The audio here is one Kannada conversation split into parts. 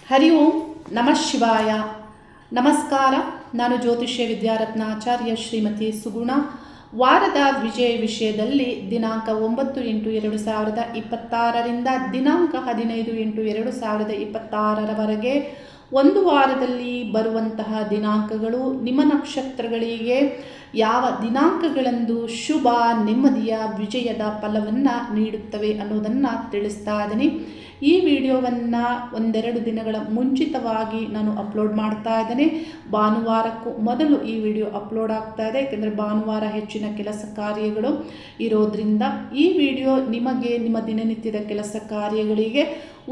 ಹರಿ ಓಂ ನಮಃ ಶಿವಾಯ. ನಮಸ್ಕಾರ. ನಾನು ಜ್ಯೋತಿಷ್ಯ ವಿದ್ಯಾರತ್ನಾಚಾರ್ಯ ಶ್ರೀಮತಿ ಸುಗುಣ. ವಾರದ ವಿಜಯ ವಿಷಯದಲ್ಲಿ ದಿನಾಂಕ 9/8/2026ರಿಂದ ದಿನಾಂಕ 15/8/2026ರವರೆಗೆ ಒಂದು ವಾರದಲ್ಲಿ ಬರುವಂತಹ ದಿನಾಂಕಗಳು ನಿಮ್ಮ ನಕ್ಷತ್ರಗಳಿಗೆ ಯಾವ ದಿನಾಂಕಗಳಂದು ಶುಭ, ನೆಮ್ಮದಿಯ, ವಿಜಯದ ಫಲವನ್ನು ನೀಡುತ್ತವೆ ಅನ್ನೋದನ್ನು ತಿಳಿಸ್ತಾ ಇದ್ದೀನಿ. ಈ ವಿಡಿಯೋವನ್ನು ಒಂದೆರಡು ದಿನಗಳ ಮುಂಚಿತವಾಗಿ ನಾನು ಅಪ್ಲೋಡ್ ಮಾಡ್ತಾ ಇದ್ದೇನೆ. ಭಾನುವಾರಕ್ಕೂ ಮೊದಲು ಈ ವಿಡಿಯೋ ಅಪ್ಲೋಡ್ ಆಗ್ತಾ ಇದೆ, ಯಾಕೆಂದರೆ ಭಾನುವಾರ ಹೆಚ್ಚಿನ ಕೆಲಸ ಕಾರ್ಯಗಳು ಇರೋದ್ರಿಂದ ಈ ವಿಡಿಯೋ ನಿಮಗೆ ನಿಮ್ಮ ದಿನನಿತ್ಯದ ಕೆಲಸ ಕಾರ್ಯಗಳಿಗೆ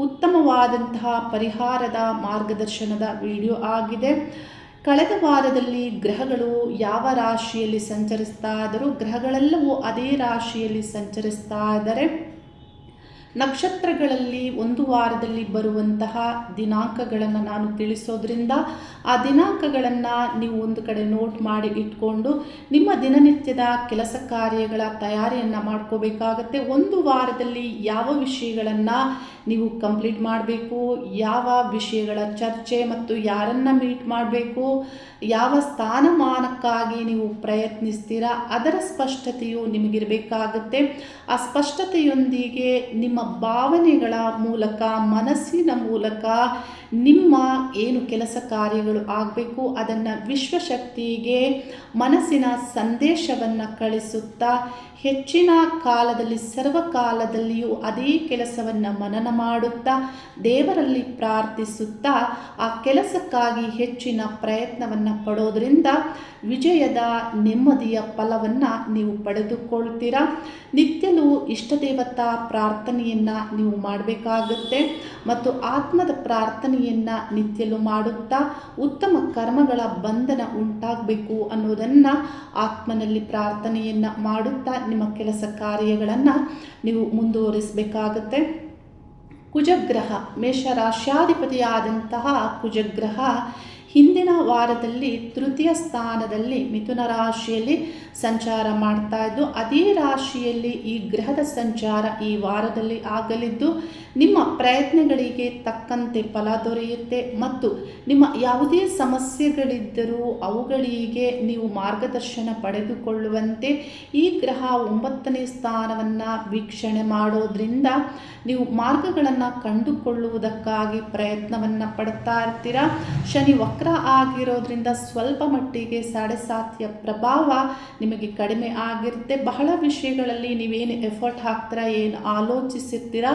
ಉತ್ತಮವಾದಂತಹ ಪರಿಹಾರದ ಮಾರ್ಗದರ್ಶನದ ವಿಡಿಯೋ ಆಗಿದೆ. ಕಳೆದ ವಾರದಲ್ಲಿ ಗ್ರಹಗಳು ಯಾವ ರಾಶಿಯಲ್ಲಿ ಸಂಚರಿಸ್ತಾ ಇದ್ದರೂ ಗ್ರಹಗಳೆಲ್ಲವೂ ಅದೇ ರಾಶಿಯಲ್ಲಿ ಸಂಚರಿಸ್ತಾ ಇದ್ದಾರೆ. ನಕ್ಷತ್ರಗಳಲ್ಲಿ ಒಂದು ವಾರದಲ್ಲಿ ಬರುವಂತಹ ದಿನಾಂಕಗಳನ್ನು ನಾನು ತಿಳಿಸೋದ್ರಿಂದ ಆ ದಿನಾಂಕಗಳನ್ನು ನೀವು ಒಂದು ಕಡೆ ನೋಟ್ ಮಾಡಿ ಇಟ್ಕೊಂಡು ನಿಮ್ಮ ದಿನನಿತ್ಯದ ಕೆಲಸ ಕಾರ್ಯಗಳ ತಯಾರಿಯನ್ನು ಮಾಡ್ಕೋಬೇಕಾಗತ್ತೆ. ಒಂದು ವಾರದಲ್ಲಿ ಯಾವ ವಿಷಯಗಳನ್ನು ನೀವು ಕಂಪ್ಲೀಟ್ ಮಾಡಬೇಕು, ಯಾವ ವಿಷಯಗಳ ಚರ್ಚೆ ಮತ್ತು ಯಾರನ್ನು ಮೀಟ್ ಮಾಡಬೇಕು, ಯಾವ ಸ್ಥಾನಮಾನಕ್ಕಾಗಿ ನೀವು ಪ್ರಯತ್ನಿಸ್ತೀರಾ ಅದರ ಸ್ಪಷ್ಟತೆಯು ನಿಮಗಿರಬೇಕಾಗುತ್ತೆ. ಆ ಸ್ಪಷ್ಟತೆಯೊಂದಿಗೆ ನಿಮ್ಮ ಭಾವನೆಗಳ ಮೂಲಕ, ಮನಸ್ಸಿನ ಮೂಲಕ ನಿಮ್ಮ ಏನು ಕೆಲಸ ಕಾರ್ಯಗಳು ಆಗಬೇಕು ಅದನ್ನು ವಿಶ್ವಶಕ್ತಿಗೆ ಮನಸ್ಸಿನ ಸಂದೇಶವನ್ನು ಕಳಿಸುತ್ತಾ ಹೆಚ್ಚಿನ ಕಾಲದಲ್ಲಿ ಸರ್ವಕಾಲದಲ್ಲಿಯೂ ಅದೇ ಕೆಲಸವನ್ನು ಮನನ ಮಾಡುತ್ತಾ ದೇವರಲ್ಲಿ ಪ್ರಾರ್ಥಿಸುತ್ತಾ ಆ ಕೆಲಸಕ್ಕಾಗಿ ಹೆಚ್ಚಿನ ಪ್ರಯತ್ನವನ್ನು ಪಡೋದ್ರಿಂದ ವಿಜಯದ, ನೆಮ್ಮದಿಯ ಫಲವನ್ನು ನೀವು ಪಡೆದುಕೊಳ್ತೀರಾ. ನಿತ್ಯಲೂ ಇಷ್ಟದೇವತಾ ಪ್ರಾರ್ಥನೆಯನ್ನು ನೀವು ಮಾಡಬೇಕಾಗುತ್ತೆ ಮತ್ತು ಆತ್ಮದ ಪ್ರಾರ್ಥನೆಯನ್ನು ನಿತ್ಯಲೂ ಮಾಡುತ್ತಾ ಉತ್ತಮ ಕರ್ಮಗಳ ಬಂಧನ ಉಂಟಾಗಬೇಕು ಅನ್ನೋದನ್ನು ಆತ್ಮನಲ್ಲಿ ಪ್ರಾರ್ಥನೆಯನ್ನು ಮಾಡುತ್ತಾ ನಿಮ್ಮ ಕೆಲಸ ಕಾರ್ಯಗಳನ್ನು ನೀವು ಮುಂದುವರಿಸಬೇಕಾಗುತ್ತೆ. ಕುಜಗ್ರಹ, ಮೇಷರಾಶ್ಯಾಧಿಪತಿಯಾದಂತಹ ಕುಜಗ್ರಹ ಹಿಂದಿನ ವಾರದಲ್ಲಿ ತೃತೀಯ ಸ್ಥಾನದಲ್ಲಿ ಮಿಥುನ ರಾಶಿಯಲ್ಲಿ ಸಂಚಾರ ಮಾಡ್ತಾ ಇದ್ದು ಅದೇ ರಾಶಿಯಲ್ಲಿ ಈ ಗ್ರಹದ ಸಂಚಾರ ಈ ವಾರದಲ್ಲಿ ಆಗಲಿದ್ದು ನಿಮ್ಮ ಪ್ರಯತ್ನಗಳಿಗೆ ತಕ್ಕಂತೆ ಫಲ ದೊರೆಯುತ್ತೆ ಮತ್ತು ನಿಮ್ಮ ಯಾವುದೇ ಸಮಸ್ಯೆಗಳಿದ್ದರೂ ಅವುಗಳಿಗೆ ನೀವು ಮಾರ್ಗದರ್ಶನ ಪಡೆದುಕೊಳ್ಳುವಂತೆ ಈ ಗ್ರಹ 9ನೇ ಸ್ಥಾನವನ್ನು ವೀಕ್ಷಣೆ ಮಾಡೋದ್ರಿಂದ ನೀವು ಮಾರ್ಗಗಳನ್ನು ಕಂಡುಕೊಳ್ಳುವುದಕ್ಕಾಗಿ ಪ್ರಯತ್ನವನ್ನು ಪಡ್ತಾ ಇರ್ತೀರ. ಶನಿ ವಕ್ರ ಆಗಿರೋದ್ರಿಂದ ಸ್ವಲ್ಪ ಮಟ್ಟಿಗೆ ಸಾಡೆಸಾತಿಯ ಪ್ರಭಾವ ನಿಮಗೆ ಕಡಿಮೆ ಆಗಿರುತ್ತೆ. ಬಹಳ ವಿಷಯಗಳಲ್ಲಿ ನೀವೇನು ಎಫರ್ಟ್ ಹಾಕ್ತೀರಾ, ಏನು ಆಲೋಚಿಸಿರ್ತೀರ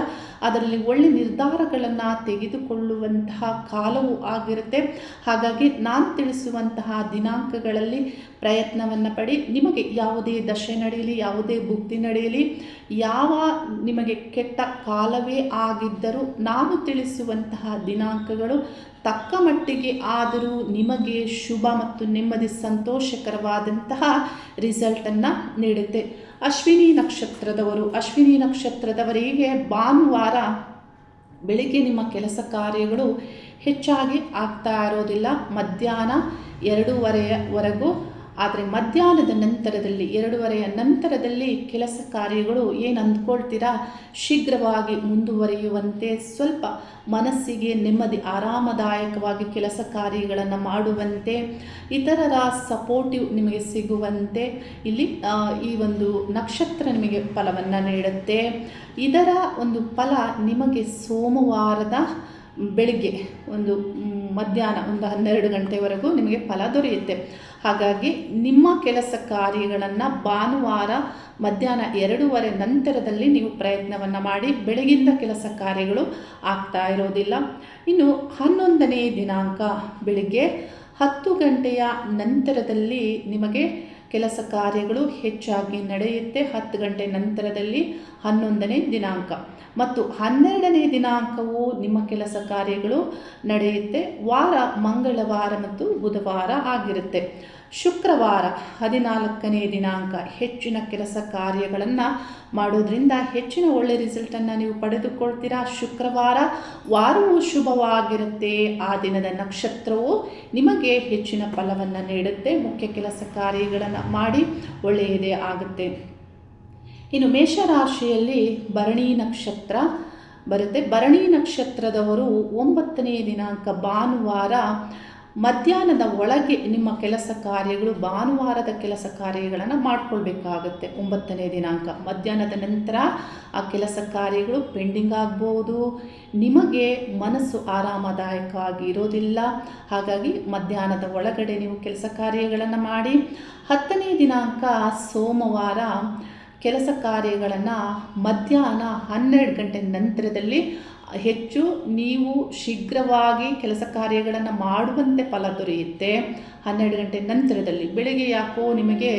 ಅದರಲ್ಲಿ ಒಳ್ಳೆ ನಿರ್ಧಾರಗಳನ್ನು ತೆಗೆದುಕೊಳ್ಳುವಂತಹ ಕಾಲವೂ ಆಗಿರುತ್ತೆ. ಹಾಗಾಗಿ ನಾನು ತಿಳಿಸುವಂತಹ ದಿನಾಂಕಗಳಲ್ಲಿ ಪ್ರಯತ್ನವನ್ನು ಪಡಿ. ನಿಮಗೆ ಯಾವುದೇ ದಶೆ ನಡೆಯಲಿ, ಯಾವುದೇ ಭುಕ್ತಿ ನಡೆಯಲಿ, ಯಾವ ನಿಮಗೆ ಕೆಟ್ಟ ಕಾಲವೇ ಆಗಿದ್ದರೂ ನಾನು ತಿಳಿಸುವಂತಹ ದಿನಾಂಕಗಳು ತಕ್ಕ ಮಟ್ಟಿಗೆ ಆದರೂ ನಿಮಗೆ ಶುಭ ಮತ್ತು ನೆಮ್ಮದಿ, ಸಂತೋಷಕರವಾದಂತಹ ರಿಸಲ್ಟನ್ನು ನೀಡುತ್ತೆ. ಅಶ್ವಿನಿ ನಕ್ಷತ್ರದವರಿಗೆ ಭಾನುವಾರ ಬೆಳಿಗ್ಗೆ ನಿಮ್ಮ ಕೆಲಸ ಕಾರ್ಯಗಳು ಹೆಚ್ಚಾಗಿ ಆಗ್ತಾ ಇರೋದಿಲ್ಲ. ಮಧ್ಯಾಹ್ನ 2:30ವರೆಗೂ, ಆದರೆ ಮಧ್ಯಾಹ್ನದ ನಂತರದಲ್ಲಿ 2:30ಯ ನಂತರದಲ್ಲಿ ಕೆಲಸ ಕಾರ್ಯಗಳು ಏನು ಅಂದ್ಕೊಳ್ತೀರಾ ಶೀಘ್ರವಾಗಿ ಮುಂದುವರಿಯುವಂತೆ, ಸ್ವಲ್ಪ ಮನಸ್ಸಿಗೆ ನೆಮ್ಮದಿ, ಆರಾಮದಾಯಕವಾಗಿ ಕೆಲಸ ಕಾರ್ಯಗಳನ್ನು ಮಾಡುವಂತೆ, ಇತರರ ಸಪೋರ್ಟಿವ್ ನಿಮಗೆ ಸಿಗುವಂತೆ ಇಲ್ಲಿ ಈ ಒಂದು ನಕ್ಷತ್ರ ನಿಮಗೆ ಫಲವನ್ನು ನೀಡುತ್ತೆ. ಇದರ ಒಂದು ಫಲ ನಿಮಗೆ ಸೋಮವಾರದ ಬೆಳಿಗ್ಗೆ ಮಧ್ಯಾಹ್ನ 12 ಗಂಟೆವರೆಗೂ ನಿಮಗೆ ಫಲ ದೊರೆಯುತ್ತೆ. ಹಾಗಾಗಿ ನಿಮ್ಮ ಕೆಲಸ ಕಾರ್ಯಗಳನ್ನು ಭಾನುವಾರ ಮಧ್ಯಾಹ್ನ 2:30 ನಂತರದಲ್ಲಿ ನೀವು ಪ್ರಯತ್ನವನ್ನು ಮಾಡಿ. ಬೆಳಗಿಂದ ಕೆಲಸ ಕಾರ್ಯಗಳು ಆಗ್ತಾ ಇರೋದಿಲ್ಲ. ಇನ್ನು 11ನೇ ದಿನಾಂಕ ಬೆಳಿಗ್ಗೆ 10 ಗಂಟೆಯ ನಂತರದಲ್ಲಿ ನಿಮಗೆ ಕೆಲಸ ಕಾರ್ಯಗಳು ಹೆಚ್ಚಾಗಿ ನಡೆಯುತ್ತೆ. 10 ಗಂಟೆ ನಂತರದಲ್ಲಿ 11ನೇ ದಿನಾಂಕ ಮತ್ತು 12ನೇ ದಿನಾಂಕವು ನಿಮ್ಮ ಕೆಲಸ ಕಾರ್ಯಗಳು ನಡೆಯುತ್ತೆ. ವಾರ ಮಂಗಳವಾರ ಮತ್ತು ಬುಧವಾರ ಆಗಿರುತ್ತೆ. ಶುಕ್ರವಾರ 14ನೇ ದಿನಾಂಕ ಹೆಚ್ಚಿನ ಕೆಲಸ ಕಾರ್ಯಗಳನ್ನು ಮಾಡೋದ್ರಿಂದ ಹೆಚ್ಚಿನ ಒಳ್ಳೆ ರಿಸಲ್ಟನ್ನು ನೀವು ಪಡೆದುಕೊಳ್ತೀರಾ. ಶುಕ್ರವಾರ ವಾರವು ಶುಭವಾಗಿರುತ್ತೆ. ಆ ದಿನದ ನಕ್ಷತ್ರವು ನಿಮಗೆ ಹೆಚ್ಚಿನ ಫಲವನ್ನು ನೀಡುತ್ತೆ. ಮುಖ್ಯ ಕೆಲಸ ಕಾರ್ಯಗಳನ್ನು ಮಾಡಿ ಒಳ್ಳೆಯದೇ ಆಗುತ್ತೆ. ಇನ್ನು ಮೇಷರಾಶಿಯಲ್ಲಿ ಭರಣಿ ನಕ್ಷತ್ರ ಬರುತ್ತೆ. ಭರಣಿ ನಕ್ಷತ್ರದವರು 9ನೇ ದಿನಾಂಕ ಭಾನುವಾರ ಮಧ್ಯಾಹ್ನದ ಒಳಗೆ ನಿಮ್ಮ ಕೆಲಸ ಕಾರ್ಯಗಳು, ಭಾನುವಾರದ ಕೆಲಸ ಕಾರ್ಯಗಳನ್ನು ಮಾಡಿಕೊಳ್ಬೇಕಾಗತ್ತೆ. 9ನೇ ದಿನಾಂಕ ಮಧ್ಯಾಹ್ನದ ನಂತರ ಆ ಕೆಲಸ ಕಾರ್ಯಗಳು ಪೆಂಡಿಂಗ್ ಆಗ್ಬೋದು. ನಿಮಗೆ ಮನಸ್ಸು ಆರಾಮದಾಯಕವಾಗಿ ಇರೋದಿಲ್ಲ. ಹಾಗಾಗಿ ಮಧ್ಯಾಹ್ನದ ಒಳಗಡೆ ನೀವು ಕೆಲಸ ಕಾರ್ಯಗಳನ್ನು ಮಾಡಿ. 10ನೇ ದಿನಾಂಕ ಸೋಮವಾರ ಕೆಲಸ ಕಾರ್ಯಗಳನ್ನು ಮಧ್ಯಾಹ್ನ 12 ಗಂಟೆ ನಂತರದಲ್ಲಿ ಹೆಚ್ಚು ನೀವು ಶೀಘ್ರವಾಗಿ ಕೆಲಸ ಕಾರ್ಯಗಳನ್ನು ಮಾಡುವಂತೆ ಫಲ ದೊರೆಯುತ್ತೆ. 12 ಗಂಟೆ ನಂತರದಲ್ಲಿ. ಬೆಳಗ್ಗೆ ಯಾಕೋ ನಿಮಗೆ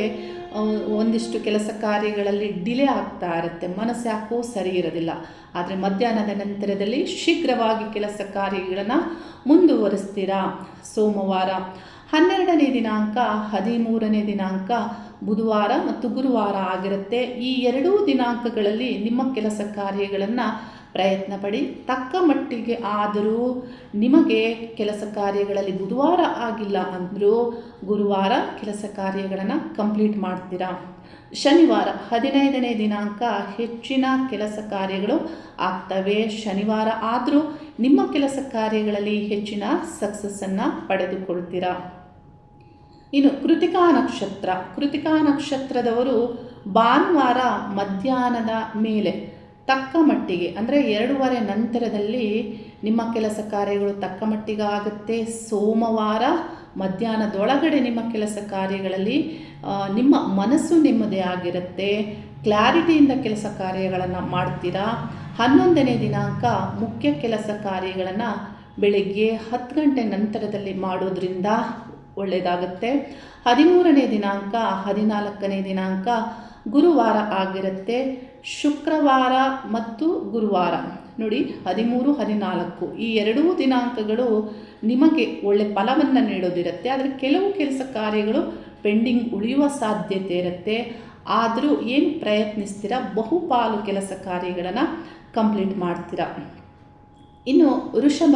ಒಂದಿಷ್ಟು ಕೆಲಸ ಕಾರ್ಯಗಳಲ್ಲಿ ಡಿಲೇ ಆಗ್ತಾ ಇರುತ್ತೆ, ಮನಸ್ಸು ಯಾಕೋ ಸರಿ ಇರೋದಿಲ್ಲ. ಆದರೆ ಮಧ್ಯಾಹ್ನದ ನಂತರದಲ್ಲಿ ಶೀಘ್ರವಾಗಿ ಕೆಲಸ ಕಾರ್ಯಗಳನ್ನು ಮುಂದುವರಿಸ್ತೀರಾ. ಸೋಮವಾರ 12ನೇ ದಿನಾಂಕ 13ನೇ ದಿನಾಂಕ ಬುಧವಾರ ಮತ್ತು ಗುರುವಾರ ಆಗಿರುತ್ತೆ. ಈ ಎರಡೂ ದಿನಾಂಕಗಳಲ್ಲಿ ನಿಮ್ಮ ಕೆಲಸ ಕಾರ್ಯಗಳನ್ನು ಪ್ರಯತ್ನ ಪಡಿ. ತಕ್ಕ ಮಟ್ಟಿಗೆ ಆದರೂ ನಿಮಗೆ ಕೆಲಸ ಕಾರ್ಯಗಳಲ್ಲಿ ಬುಧವಾರ ಆಗಿಲ್ಲ ಅಂದರೂ ಗುರುವಾರ ಕೆಲಸ ಕಾರ್ಯಗಳನ್ನು ಕಂಪ್ಲೀಟ್ ಮಾಡ್ತೀರಾ. ಶನಿವಾರ 15ನೇ ದಿನಾಂಕ ಹೆಚ್ಚಿನ ಕೆಲಸ ಕಾರ್ಯಗಳು ಆಗ್ತವೆ. ಶನಿವಾರ ಆದರೂ ನಿಮ್ಮ ಕೆಲಸ ಕಾರ್ಯಗಳಲ್ಲಿ ಹೆಚ್ಚಿನ ಸಕ್ಸಸ್ಸನ್ನು ಪಡೆದುಕೊಳ್ತೀರಾ. ಇನ್ನು ಕೃತಿಕಾ ನಕ್ಷತ್ರದವರು ಭಾನುವಾರ ಮಧ್ಯಾಹ್ನದ ಮೇಲೆ ತಕ್ಕ ಮಟ್ಟಿಗೆ ಅಂದರೆ 2:30 ನಂತರದಲ್ಲಿ ನಿಮ್ಮ ಕೆಲಸ ಕಾರ್ಯಗಳು ತಕ್ಕ ಮಟ್ಟಿಗೆ ಆಗುತ್ತೆ. ಸೋಮವಾರ ಮಧ್ಯಾಹ್ನದೊಳಗಡೆ ನಿಮ್ಮ ಕೆಲಸ ಕಾರ್ಯಗಳಲ್ಲಿ ನಿಮ್ಮ ಮನಸ್ಸು ನೆಮ್ಮದಿ ಆಗಿರುತ್ತೆ. ಕ್ಲಾರಿಟಿಯಿಂದ ಕೆಲಸ ಕಾರ್ಯಗಳನ್ನು ಮಾಡ್ತೀರಾ. 11ನೇ ದಿನಾಂಕ ಮುಖ್ಯ ಕೆಲಸ ಕಾರ್ಯಗಳನ್ನು ಬೆಳಗ್ಗೆ 10 ಗಂಟೆ ನಂತರದಲ್ಲಿ ಮಾಡೋದ್ರಿಂದ ಒಳ್ಳೆಯದಾಗುತ್ತೆ. 13ನೇ ದಿನಾಂಕ 14ನೇ ದಿನಾಂಕ ಗುರುವಾರ ಆಗಿರುತ್ತೆ. ಶುಕ್ರವಾರ ಮತ್ತು ಗುರುವಾರ ನೋಡಿ 13, 14 ಈ ಎರಡೂ ದಿನಾಂಕಗಳು ನಿಮಗೆ ಒಳ್ಳೆ ಫಲವನ್ನು ನೀಡೋದಿರುತ್ತೆ. ಆದರೆ ಕೆಲವು ಕೆಲಸ ಕಾರ್ಯಗಳು ಪೆಂಡಿಂಗ್ ಉಳಿಯುವ ಸಾಧ್ಯತೆ ಇರುತ್ತೆ. ಆದರೂ ಏನು ಪ್ರಯತ್ನಿಸ್ತೀರಾ, ಬಹುಪಾಲು ಕೆಲಸ ಕಾರ್ಯಗಳನ್ನು ಕಂಪ್ಲೀಟ್ ಮಾಡ್ತೀರಾ. ಇನ್ನು ವೃಷಭ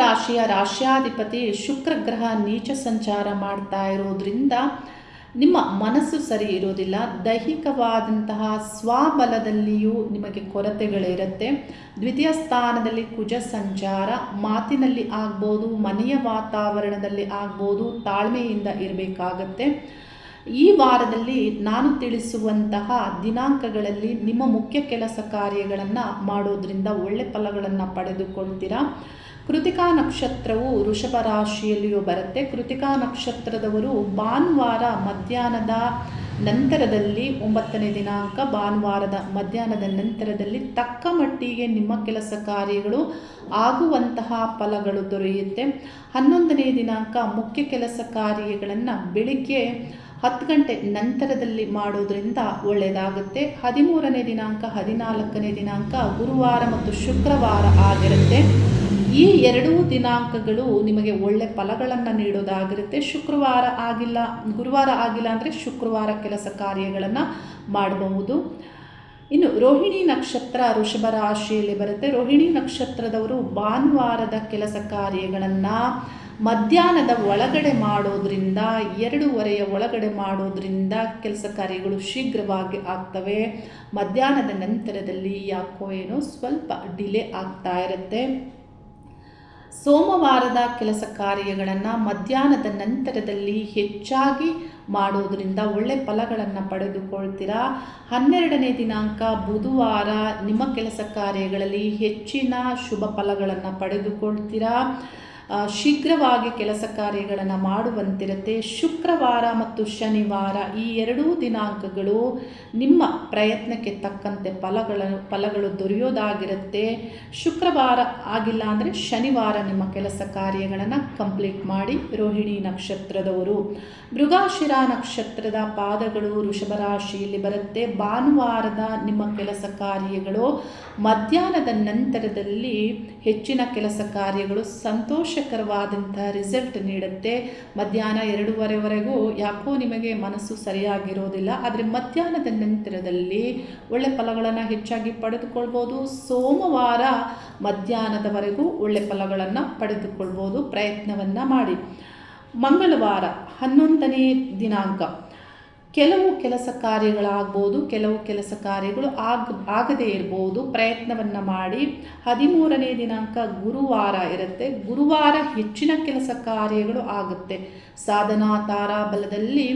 ರಾಶಿಯ ರಾಶ್ಯಾಧಿಪತಿ ಶುಕ್ರ ಗ್ರಹ ನೀಚ ಸಂಚಾರ ಮಾಡ್ತಾ ಇರೋದ್ರಿಂದ ನಿಮ್ಮ ಮನಸ್ಸು ಸರಿ ಇರೋದಿಲ್ಲ. ದೈಹಿಕವಾದಂತಹ ಸ್ವಬಲದಲ್ಲಿಯೂ ನಿಮಗೆ ಕೊರತೆಗಳಿರುತ್ತೆ. ದ್ವಿತೀಯ ಸ್ಥಾನದಲ್ಲಿ ಕುಜ ಸಂಚಾರ, ಮಾತಿನಲ್ಲಿ ಆಗ್ಬೋದು, ಮನೆಯ ವಾತಾವರಣದಲ್ಲಿ ಆಗ್ಬೋದು, ತಾಳ್ಮೆಯಿಂದ ಇರಬೇಕಾಗತ್ತೆ. ಈ ವಾರದಲ್ಲಿ ನಾನು ತಿಳಿಸುವಂತಹ ದಿನಾಂಕಗಳಲ್ಲಿ ನಿಮ್ಮ ಮುಖ್ಯ ಕೆಲಸ ಕಾರ್ಯಗಳನ್ನು ಮಾಡೋದ್ರಿಂದ ಒಳ್ಳೆ ಫಲಗಳನ್ನು ಪಡೆದುಕೊಳ್ತೀರಾ. ಕೃತಿಕಾ ನಕ್ಷತ್ರವು ವೃಷಭ ರಾಶಿಯಲ್ಲಿಯೂ ಬರುತ್ತೆ. ಕೃತಿಕಾ ನಕ್ಷತ್ರದವರು ಭಾನುವಾರ ಮಧ್ಯಾಹ್ನದ ನಂತರದಲ್ಲಿ 9ನೇ ದಿನಾಂಕ ಭಾನುವಾರದ ಮಧ್ಯಾಹ್ನದ ನಂತರದಲ್ಲಿ ತಕ್ಕ ಮಟ್ಟಿಗೆ ನಿಮ್ಮ ಕೆಲಸ ಕಾರ್ಯಗಳು ಆಗುವಂತಹ ಫಲಗಳು ದೊರೆಯುತ್ತೆ. 11ನೇ ದಿನಾಂಕ ಮುಖ್ಯ ಕೆಲಸ ಕಾರ್ಯಗಳನ್ನು ಬೆಳಿಗ್ಗೆ 10 ಗಂಟೆ ನಂತರದಲ್ಲಿ ಮಾಡೋದ್ರಿಂದ ಒಳ್ಳೆಯದಾಗುತ್ತೆ. 13ನೇ ದಿನಾಂಕ 14ನೇ ದಿನಾಂಕ ಗುರುವಾರ ಮತ್ತು ಶುಕ್ರವಾರ ಆಗಿರುತ್ತೆ. ಈ ಎರಡೂ ದಿನಾಂಕಗಳು ನಿಮಗೆ ಒಳ್ಳೆ ಫಲಗಳನ್ನು ನೀಡೋದಾಗಿರುತ್ತೆ. ಗುರುವಾರ ಆಗಿಲ್ಲ ಅಂದರೆ ಶುಕ್ರವಾರ ಕೆಲಸ ಕಾರ್ಯಗಳನ್ನು ಮಾಡಬಹುದು. ಇನ್ನು ರೋಹಿಣಿ ನಕ್ಷತ್ರ ವೃಷಭ ರಾಶಿಯಲ್ಲಿ ಬರುತ್ತೆ. ರೋಹಿಣಿ ನಕ್ಷತ್ರದವರು ಭಾನುವಾರದ ಕೆಲಸ ಕಾರ್ಯಗಳನ್ನು ಮಧ್ಯಾಹ್ನದ ಒಳಗಡೆ ಮಾಡೋದ್ರಿಂದ 2:30 ಒಳಗಡೆ ಮಾಡೋದ್ರಿಂದ ಕೆಲಸ ಕಾರ್ಯಗಳು ಶೀಘ್ರವಾಗಿ ಆಗ್ತವೆ. ಮಧ್ಯಾಹ್ನದ ನಂತರದಲ್ಲಿ ಯಾಕೋ ಏನೋ ಸ್ವಲ್ಪ ಡಿಲೇ ಆಗ್ತಾ ಇರುತ್ತೆ. ಸೋಮವಾರದ ಕೆಲಸ ಕಾರ್ಯಗಳನ್ನು ಮಧ್ಯಾಹ್ನದ ನಂತರದಲ್ಲಿ ಹೆಚ್ಚಾಗಿ ಮಾಡೋದ್ರಿಂದ ಒಳ್ಳೆ ಫಲಗಳನ್ನು ಪಡೆದುಕೊಳ್ತೀರಾ. 12ನೇ ದಿನಾಂಕ ಬುಧವಾರ ನಿಮ್ಮ ಕೆಲಸ ಕಾರ್ಯಗಳಲ್ಲಿ ಹೆಚ್ಚಿನ ಶುಭ ಫಲಗಳನ್ನು ಪಡೆದುಕೊಳ್ತೀರಾ. ಶೀಘ್ರವಾಗಿ ಕೆಲಸ ಕಾರ್ಯಗಳನ್ನು ಮಾಡುವಂತಿರುತ್ತೆ. ಶುಕ್ರವಾರ ಮತ್ತು ಶನಿವಾರ ಈ ಎರಡೂ ದಿನಾಂಕಗಳು ನಿಮ್ಮ ಪ್ರಯತ್ನಕ್ಕೆ ತಕ್ಕಂತೆ ಫಲಗಳು ದೊರೆಯೋದಾಗಿರುತ್ತೆ. ಶುಕ್ರವಾರ ಆಗಿಲ್ಲ ಅಂದರೆ ಶನಿವಾರ ನಿಮ್ಮ ಕೆಲಸ ಕಾರ್ಯಗಳನ್ನು ಕಂಪ್ಲೀಟ್ ಮಾಡಿ. ರೋಹಿಣಿ ನಕ್ಷತ್ರದವರು ಮೃಗಶಿರ ನಕ್ಷತ್ರದ ಪಾದಗಳು ವೃಷಭ ರಾಶಿಯಲ್ಲಿ ಬರುತ್ತೆ. ಭಾನುವಾರದ ನಿಮ್ಮ ಕೆಲಸ ಕಾರ್ಯಗಳು ಮಧ್ಯಾಹ್ನದ ನಂತರದಲ್ಲಿ ಹೆಚ್ಚಿನ ಕೆಲಸ ಕಾರ್ಯಗಳು ಸಂತೋಷಕರವಾದಂಥ ರಿಸಲ್ಟ್ ನೀಡುತ್ತೆ. ಮಧ್ಯಾಹ್ನ 2:30ವರೆಗೂ ಯಾಕೋ ನಿಮಗೆ ಮನಸ್ಸು ಸರಿಯಾಗಿರೋದಿಲ್ಲ. ಆದರೆ ಮಧ್ಯಾಹ್ನದ ನಂತರದಲ್ಲಿ ಒಳ್ಳೆ ಫಲಗಳನ್ನು ಹೆಚ್ಚಾಗಿ ಪಡೆದುಕೊಳ್ಬೋದು. ಸೋಮವಾರ ಮಧ್ಯಾಹ್ನದವರೆಗೂ ಒಳ್ಳೆ ಫಲಗಳನ್ನು ಪಡೆದುಕೊಳ್ಬೋದು. ಪ್ರಯತ್ನವನ್ನು ಮಾಡಿ. ಮಂಗಳವಾರ 11ನೇ ದಿನಾಂಕ ಕೆಲವು ಕೆಲಸ ಕಾರ್ಯಗಳಾಗ್ಬೋದು, ಕೆಲವು ಕೆಲಸ ಕಾರ್ಯಗಳು ಆಗದೇ ಇರ್ಬೋದು. ಪ್ರಯತ್ನವನ್ನು ಮಾಡಿ. 13ನೇ ದಿನಾಂಕ ಗುರುವಾರ ಇರುತ್ತೆ. ಗುರುವಾರ ಹೆಚ್ಚಿನ ಕೆಲಸ ಕಾರ್ಯಗಳು ಆಗುತ್ತೆ. ಸಾಧನಾ ತಾರಾಬಲದಲ್ಲಿ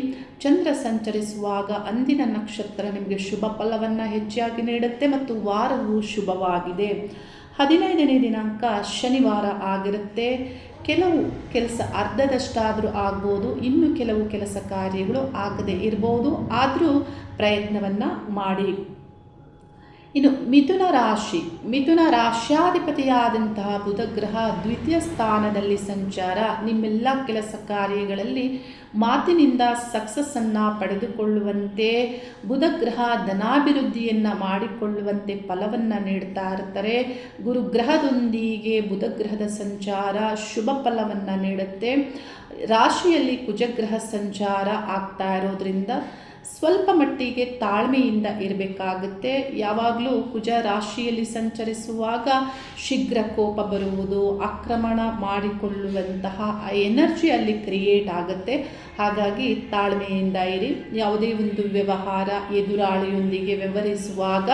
ಚಂದ್ರ ಸಂಚರಿಸುವಾಗ ಅಂದಿನ ನಕ್ಷತ್ರ ನಿಮಗೆ ಶುಭ ಫಲವನ್ನು ಹೆಚ್ಚಾಗಿ ನೀಡುತ್ತೆ ಮತ್ತು ವಾರವು ಶುಭವಾಗಿದೆ. 15ನೇ ದಿನಾಂಕ ಶನಿವಾರ ಆಗಿರುತ್ತೆ. ಕೆಲವು ಕೆಲಸ ಅರ್ಧದಷ್ಟಾದರೂ ಆಗ್ಬೋದು, ಇನ್ನು ಕೆಲವು ಕೆಲಸ ಕಾರ್ಯಗಳು ಆಗದೇ ಇರ್ಬೋದು. ಆದರೂ ಪ್ರಯತ್ನವನ್ನು ಮಾಡಿ. ಇನ್ನು ಮಿಥುನ ರಾಶ್ಯಾಧಿಪತಿಯಾದಂತಹ ಬುಧ ಗ್ರಹ ದ್ವಿತೀಯ ಸ್ಥಾನದಲ್ಲಿ ಸಂಚಾರ ನಿಮ್ಮೆಲ್ಲ ಕೆಲಸ ಕಾರ್ಯಗಳಲ್ಲಿ ಮಾತಿನಿಂದ ಸಕ್ಸಸ್ಸನ್ನು ಪಡೆದುಕೊಳ್ಳುವಂತೆ, ಬುಧ ಗ್ರಹ ಧನಾಭಿವೃದ್ಧಿಯನ್ನು ಮಾಡಿಕೊಳ್ಳುವಂತೆ ಫಲವನ್ನು ನೀಡ್ತಾ ಇರ್ತಾರೆ. ಗುರುಗ್ರಹದೊಂದಿಗೆ ಬುಧ ಗ್ರಹದ ಸಂಚಾರ ಶುಭ ಫಲವನ್ನು ನೀಡುತ್ತೆ. ರಾಶಿಯಲ್ಲಿ ಕುಜಗ್ರಹ ಸಂಚಾರ ಆಗ್ತಾ ಇರೋದ್ರಿಂದ ಸ್ವಲ್ಪ ಮಟ್ಟಿಗೆ ತಾಳ್ಮೆಯಿಂದ ಇರಬೇಕಾಗುತ್ತೆ. ಯಾವಾಗಲೂ ಕುಜ ರಾಶಿಯಲ್ಲಿ ಸಂಚರಿಸುವಾಗ ಶೀಘ್ರ ಕೋಪ ಬರುವುದು, ಆಕ್ರಮಣ ಮಾಡಿಕೊಳ್ಳುವಂತಹ ಎನರ್ಜಿ ಅಲ್ಲಿ ಕ್ರಿಯೇಟ್ ಆಗುತ್ತೆ. ಹಾಗಾಗಿ ತಾಳ್ಮೆಯಿಂದ ಇರಿ. ಯಾವುದೇ ಒಂದು ವ್ಯವಹಾರ ಎದುರಾಳಿಯೊಂದಿಗೆ ವ್ಯವಹರಿಸುವಾಗ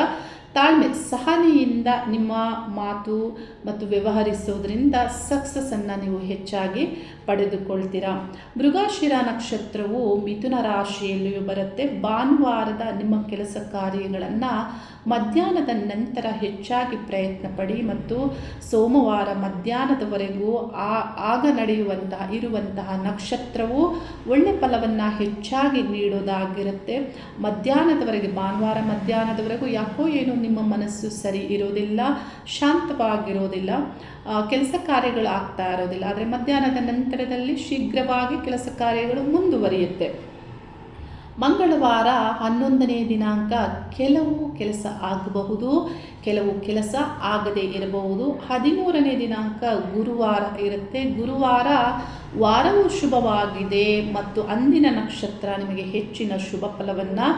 ತಾಳ್ಮೆ ಸಹನೆಯಿಂದ ನಿಮ್ಮ ಮಾತು ಮತ್ತು ವ್ಯವಹರಿಸೋದ್ರಿಂದ ಸಕ್ಸಸ್ಸನ್ನು ನೀವು ಹೆಚ್ಚಾಗಿ ಪಡೆದುಕೊಳ್ತೀರಾ. ಮೃಗಶಿರ ನಕ್ಷತ್ರವು ಮಿಥುನ ರಾಶಿಯಲ್ಲಿಯೂ ಬರುತ್ತೆ. ಭಾನುವಾರದ ನಿಮ್ಮ ಕೆಲಸ ಕಾರ್ಯಗಳನ್ನು ಮಧ್ಯಾಹ್ನದ ನಂತರ ಹೆಚ್ಚಾಗಿ ಪ್ರಯತ್ನ ಪಡಿ ಮತ್ತು ಸೋಮವಾರ ಮಧ್ಯಾಹ್ನದವರೆಗೂ ಆಗ ಇರುವಂತಹ ನಕ್ಷತ್ರವು ಒಳ್ಳೆ ಫಲವನ್ನು ಹೆಚ್ಚಾಗಿ ನೀಡೋದಾಗಿರುತ್ತೆ. ಮಧ್ಯಾಹ್ನದವರೆಗೆ ಭಾನುವಾರ ಮಧ್ಯಾಹ್ನದವರೆಗೂ ಯಾಕೋ ಏನು ನಿಮ್ಮ ಮನಸ್ಸು ಸರಿ ಇರೋದಿಲ್ಲ, ಶಾಂತವಾಗಿರೋದಿಲ್ಲ, ಕೆಲಸ ಕಾರ್ಯಗಳು ಆಗ್ತಾ ಇರೋದಿಲ್ಲ. ಆದರೆ ಮಧ್ಯಾಹ್ನದ ನಂತರದಲ್ಲಿ ಶೀಘ್ರವಾಗಿ ಕೆಲಸ ಕಾರ್ಯಗಳು ಮುಂದುವರಿಯುತ್ತೆ. ಮಂಗಳವಾರ 11ನೇ ದಿನಾಂಕ ಕೆಲವು ಕೆಲಸ ಆಗಬಹುದು, ಕೆಲವು ಕೆಲಸ ಆಗದೇ ಇರಬಹುದು. 13ನೇ ದಿನಾಂಕ ಗುರುವಾರ ಇರುತ್ತೆ. ಗುರುವಾರ ವಾರವು ಶುಭವಾಗಿದೆ ಮತ್ತು ಅಂದಿನ ನಕ್ಷತ್ರ ನಿಮಗೆ ಹೆಚ್ಚಿನ ಶುಭ ಫಲವನ್ನು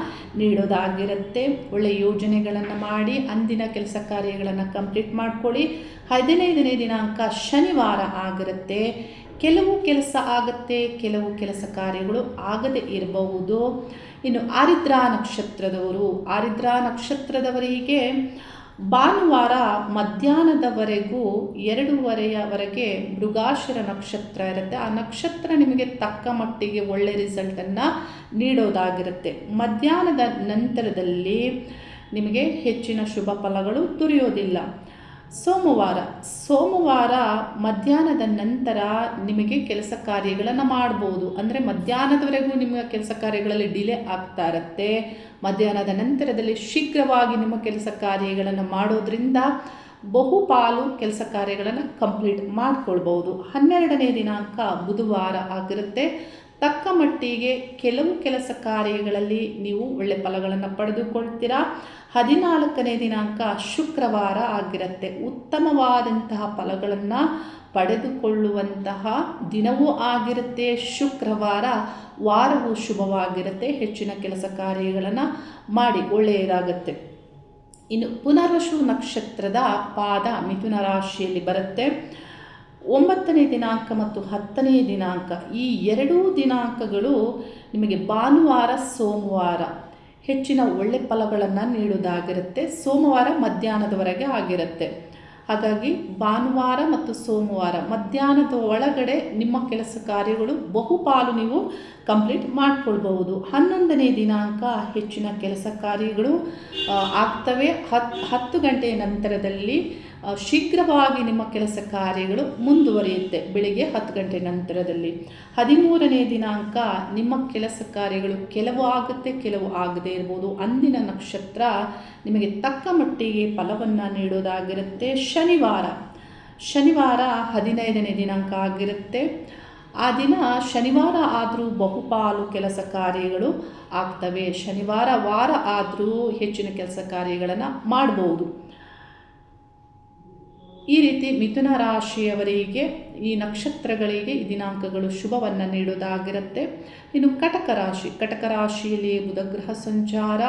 ನೀಡೋದಾಗಿರುತ್ತೆ. ಒಳ್ಳೆಯ ಯೋಜನೆಗಳನ್ನು ಮಾಡಿ ಅಂದಿನ ಕೆಲಸ ಕಾರ್ಯಗಳನ್ನು ಕಂಪ್ಲೀಟ್ ಮಾಡ್ಕೊಳ್ಳಿ. 15ನೇ ದಿನಾಂಕ ಶನಿವಾರ ಆಗಿರುತ್ತೆ. ಕೆಲವು ಕೆಲಸ ಆಗುತ್ತೆ, ಕೆಲವು ಕೆಲಸ ಕಾರ್ಯಗಳು ಆಗದೇ ಇರಬಹುದು. ಇನ್ನು ಆರಿದ್ರಾ ನಕ್ಷತ್ರದವರಿಗೆ ಭಾನುವಾರ ಮಧ್ಯಾಹ್ನದವರೆಗೂ 2:30ವರೆಗೆ ಮೃಗಶಿರ ನಕ್ಷತ್ರ ಇರುತ್ತೆ. ಆ ನಕ್ಷತ್ರ ನಿಮಗೆ ತಕ್ಕ ಮಟ್ಟಿಗೆ ಒಳ್ಳೆ ರಿಸಲ್ಟನ್ನು ನೀಡೋದಾಗಿರುತ್ತೆ. ಮಧ್ಯಾಹ್ನದ ನಂತರದಲ್ಲಿ ನಿಮಗೆ ಹೆಚ್ಚಿನ ಶುಭ ಫಲಗಳು ದೊರೆಯೋದಿಲ್ಲ. ಸೋಮವಾರ ಮಧ್ಯಾಹ್ನದ ನಂತರ ನಿಮಗೆ ಕೆಲಸ ಕಾರ್ಯಗಳನ್ನು ಮಾಡ್ಬೋದು. ಅಂದರೆ ಮಧ್ಯಾಹ್ನದವರೆಗೂ ನಿಮ್ಮ ಕೆಲಸ ಕಾರ್ಯಗಳಲ್ಲಿ ಡಿಲೇ ಆಗ್ತಾ ಇರುತ್ತೆ. ಮಧ್ಯಾಹ್ನದ ನಂತರದಲ್ಲಿ ಶೀಘ್ರವಾಗಿ ನಿಮ್ಮ ಕೆಲಸ ಕಾರ್ಯಗಳನ್ನು ಮಾಡೋದ್ರಿಂದ ಬಹುಪಾಲು ಕೆಲಸ ಕಾರ್ಯಗಳನ್ನು ಕಂಪ್ಲೀಟ್ ಮಾಡ್ಕೊಳ್ಬೋದು. 12ನೇ ದಿನಾಂಕ ಬುಧವಾರ ಆಗಿರುತ್ತೆ. ತಕ್ಕ ಮಟ್ಟಿಗೆ ಕೆಲವು ಕೆಲಸ ಕಾರ್ಯಗಳಲ್ಲಿ ನೀವು ಒಳ್ಳೆ ಫಲಗಳನ್ನು ಪಡೆದುಕೊಳ್ತೀರಾ. 14ನೇ ದಿನಾಂಕ ಶುಕ್ರವಾರ ಆಗಿರುತ್ತೆ. ಉತ್ತಮವಾದಂತಹ ಫಲಗಳನ್ನು ಪಡೆದುಕೊಳ್ಳುವಂತಹ ದಿನವೂ ಆಗಿರುತ್ತೆ. ಶುಕ್ರವಾರ ವಾರವು ಶುಭವಾಗಿರುತ್ತೆ. ಹೆಚ್ಚಿನ ಕೆಲಸ ಕಾರ್ಯಗಳನ್ನು ಮಾಡಿ ಒಳ್ಳೆಯದಾಗುತ್ತೆ. ಇನ್ನು ಪುನರ್ವಸು ನಕ್ಷತ್ರದ ಪಾದ ಮಿಥುನ ರಾಶಿಯಲ್ಲಿ ಬರುತ್ತೆ. 9ನೇ ದಿನಾಂಕ ಮತ್ತು 10ನೇ ದಿನಾಂಕ ಈ ಎರಡೂ ದಿನಾಂಕಗಳು ನಿಮಗೆ ಭಾನುವಾರ ಸೋಮವಾರ ಹೆಚ್ಚಿನ ಒಳ್ಳೆ ಫಲಗಳನ್ನು ನೀಡೋದಾಗಿರುತ್ತೆ. ಸೋಮವಾರ ಮಧ್ಯಾಹ್ನದವರೆಗೆ ಆಗಿರುತ್ತೆ. ಹಾಗಾಗಿ ಭಾನುವಾರ ಮತ್ತು ಸೋಮವಾರ ಮಧ್ಯಾಹ್ನದ ಒಳಗಡೆ ನಿಮ್ಮ ಕೆಲಸ ಕಾರ್ಯಗಳು ಬಹುಪಾಲು ನೀವು ಕಂಪ್ಲೀಟ್ ಮಾಡ್ಕೊಳ್ಬಹುದು. 11ನೇ ದಿನಾಂಕ ಹೆಚ್ಚಿನ ಕೆಲಸ ಕಾರ್ಯಗಳು ಆಗ್ತವೆ. 10 ಗಂಟೆಯ ನಂತರದಲ್ಲಿ ಶೀಘ್ರವಾಗಿ ನಿಮ್ಮ ಕೆಲಸ ಕಾರ್ಯಗಳು ಮುಂದುವರಿಯುತ್ತೆ. ಬೆಳಿಗ್ಗೆ 10 ಗಂಟೆ ನಂತರದಲ್ಲಿ 13ನೇ ದಿನಾಂಕ ನಿಮ್ಮ ಕೆಲಸ ಕಾರ್ಯಗಳು ಕೆಲವು ಆಗುತ್ತೆ, ಕೆಲವು ಆಗದೇ ಇರ್ಬೋದು. ಅಂದಿನ ನಕ್ಷತ್ರ ನಿಮಗೆ ತಕ್ಕ ಮಟ್ಟಿಗೆ ಫಲವನ್ನು ನೀಡೋದಾಗಿರುತ್ತೆ. ಶನಿವಾರ 15ನೇ ದಿನಾಂಕ ಆಗಿರುತ್ತೆ. ಆ ದಿನ ಶನಿವಾರ ಆದರೂ ಬಹುಪಾಲು ಕೆಲಸ ಕಾರ್ಯಗಳು ಆಗ್ತವೆ. ಶನಿವಾರ ವಾರ ಆದರೂ ಹೆಚ್ಚಿನ ಕೆಲಸ ಕಾರ್ಯಗಳನ್ನು ಮಾಡ್ಬೋದು. ಈ ರೀತಿ ಮಿಥುನ ರಾಶಿಯವರಿಗೆ ಈ ನಕ್ಷತ್ರಗಳಿಗೆ ಈ ದಿನಾಂಕಗಳು ಶುಭವನ್ನು ನೀಡೋದಾಗಿರುತ್ತೆ. ಇನ್ನು ಕಟಕ ರಾಶಿಯಲ್ಲಿ ಬುಧಗ್ರಹ ಸಂಚಾರ,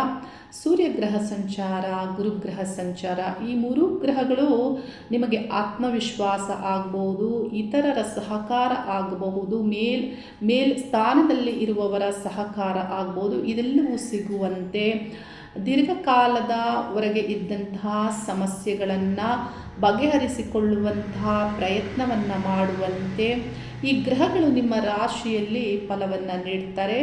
ಸೂರ್ಯಗ್ರಹ ಸಂಚಾರ, ಗುರುಗ್ರಹ ಸಂಚಾರ, ಈ ಮೂರು ಗ್ರಹಗಳು ನಿಮಗೆ ಆತ್ಮವಿಶ್ವಾಸ ಆಗಬಹುದು, ಇತರರ ಸಹಕಾರ ಆಗಬಹುದು, ಮೇಲ್ ಸ್ಥಾನದಲ್ಲಿ ಸಹಕಾರ ಆಗ್ಬೋದು. ಇದೆಲ್ಲವೂ ಸಿಗುವಂತೆ ದೀರ್ಘಕಾಲದವರೆಗೆ ಇದ್ದಂತಹ ಸಮಸ್ಯೆಗಳನ್ನು ಬಗೆಹರಿಸಿಕೊಳ್ಳುವಂತಹ ಪ್ರಯತ್ನವನ್ನು ಮಾಡುವಂತೆ ಈ ಗ್ರಹಗಳು ನಿಮ್ಮ ರಾಶಿಯಲ್ಲಿ ಫಲವನ್ನು ನೀಡ್ತಾರೆ.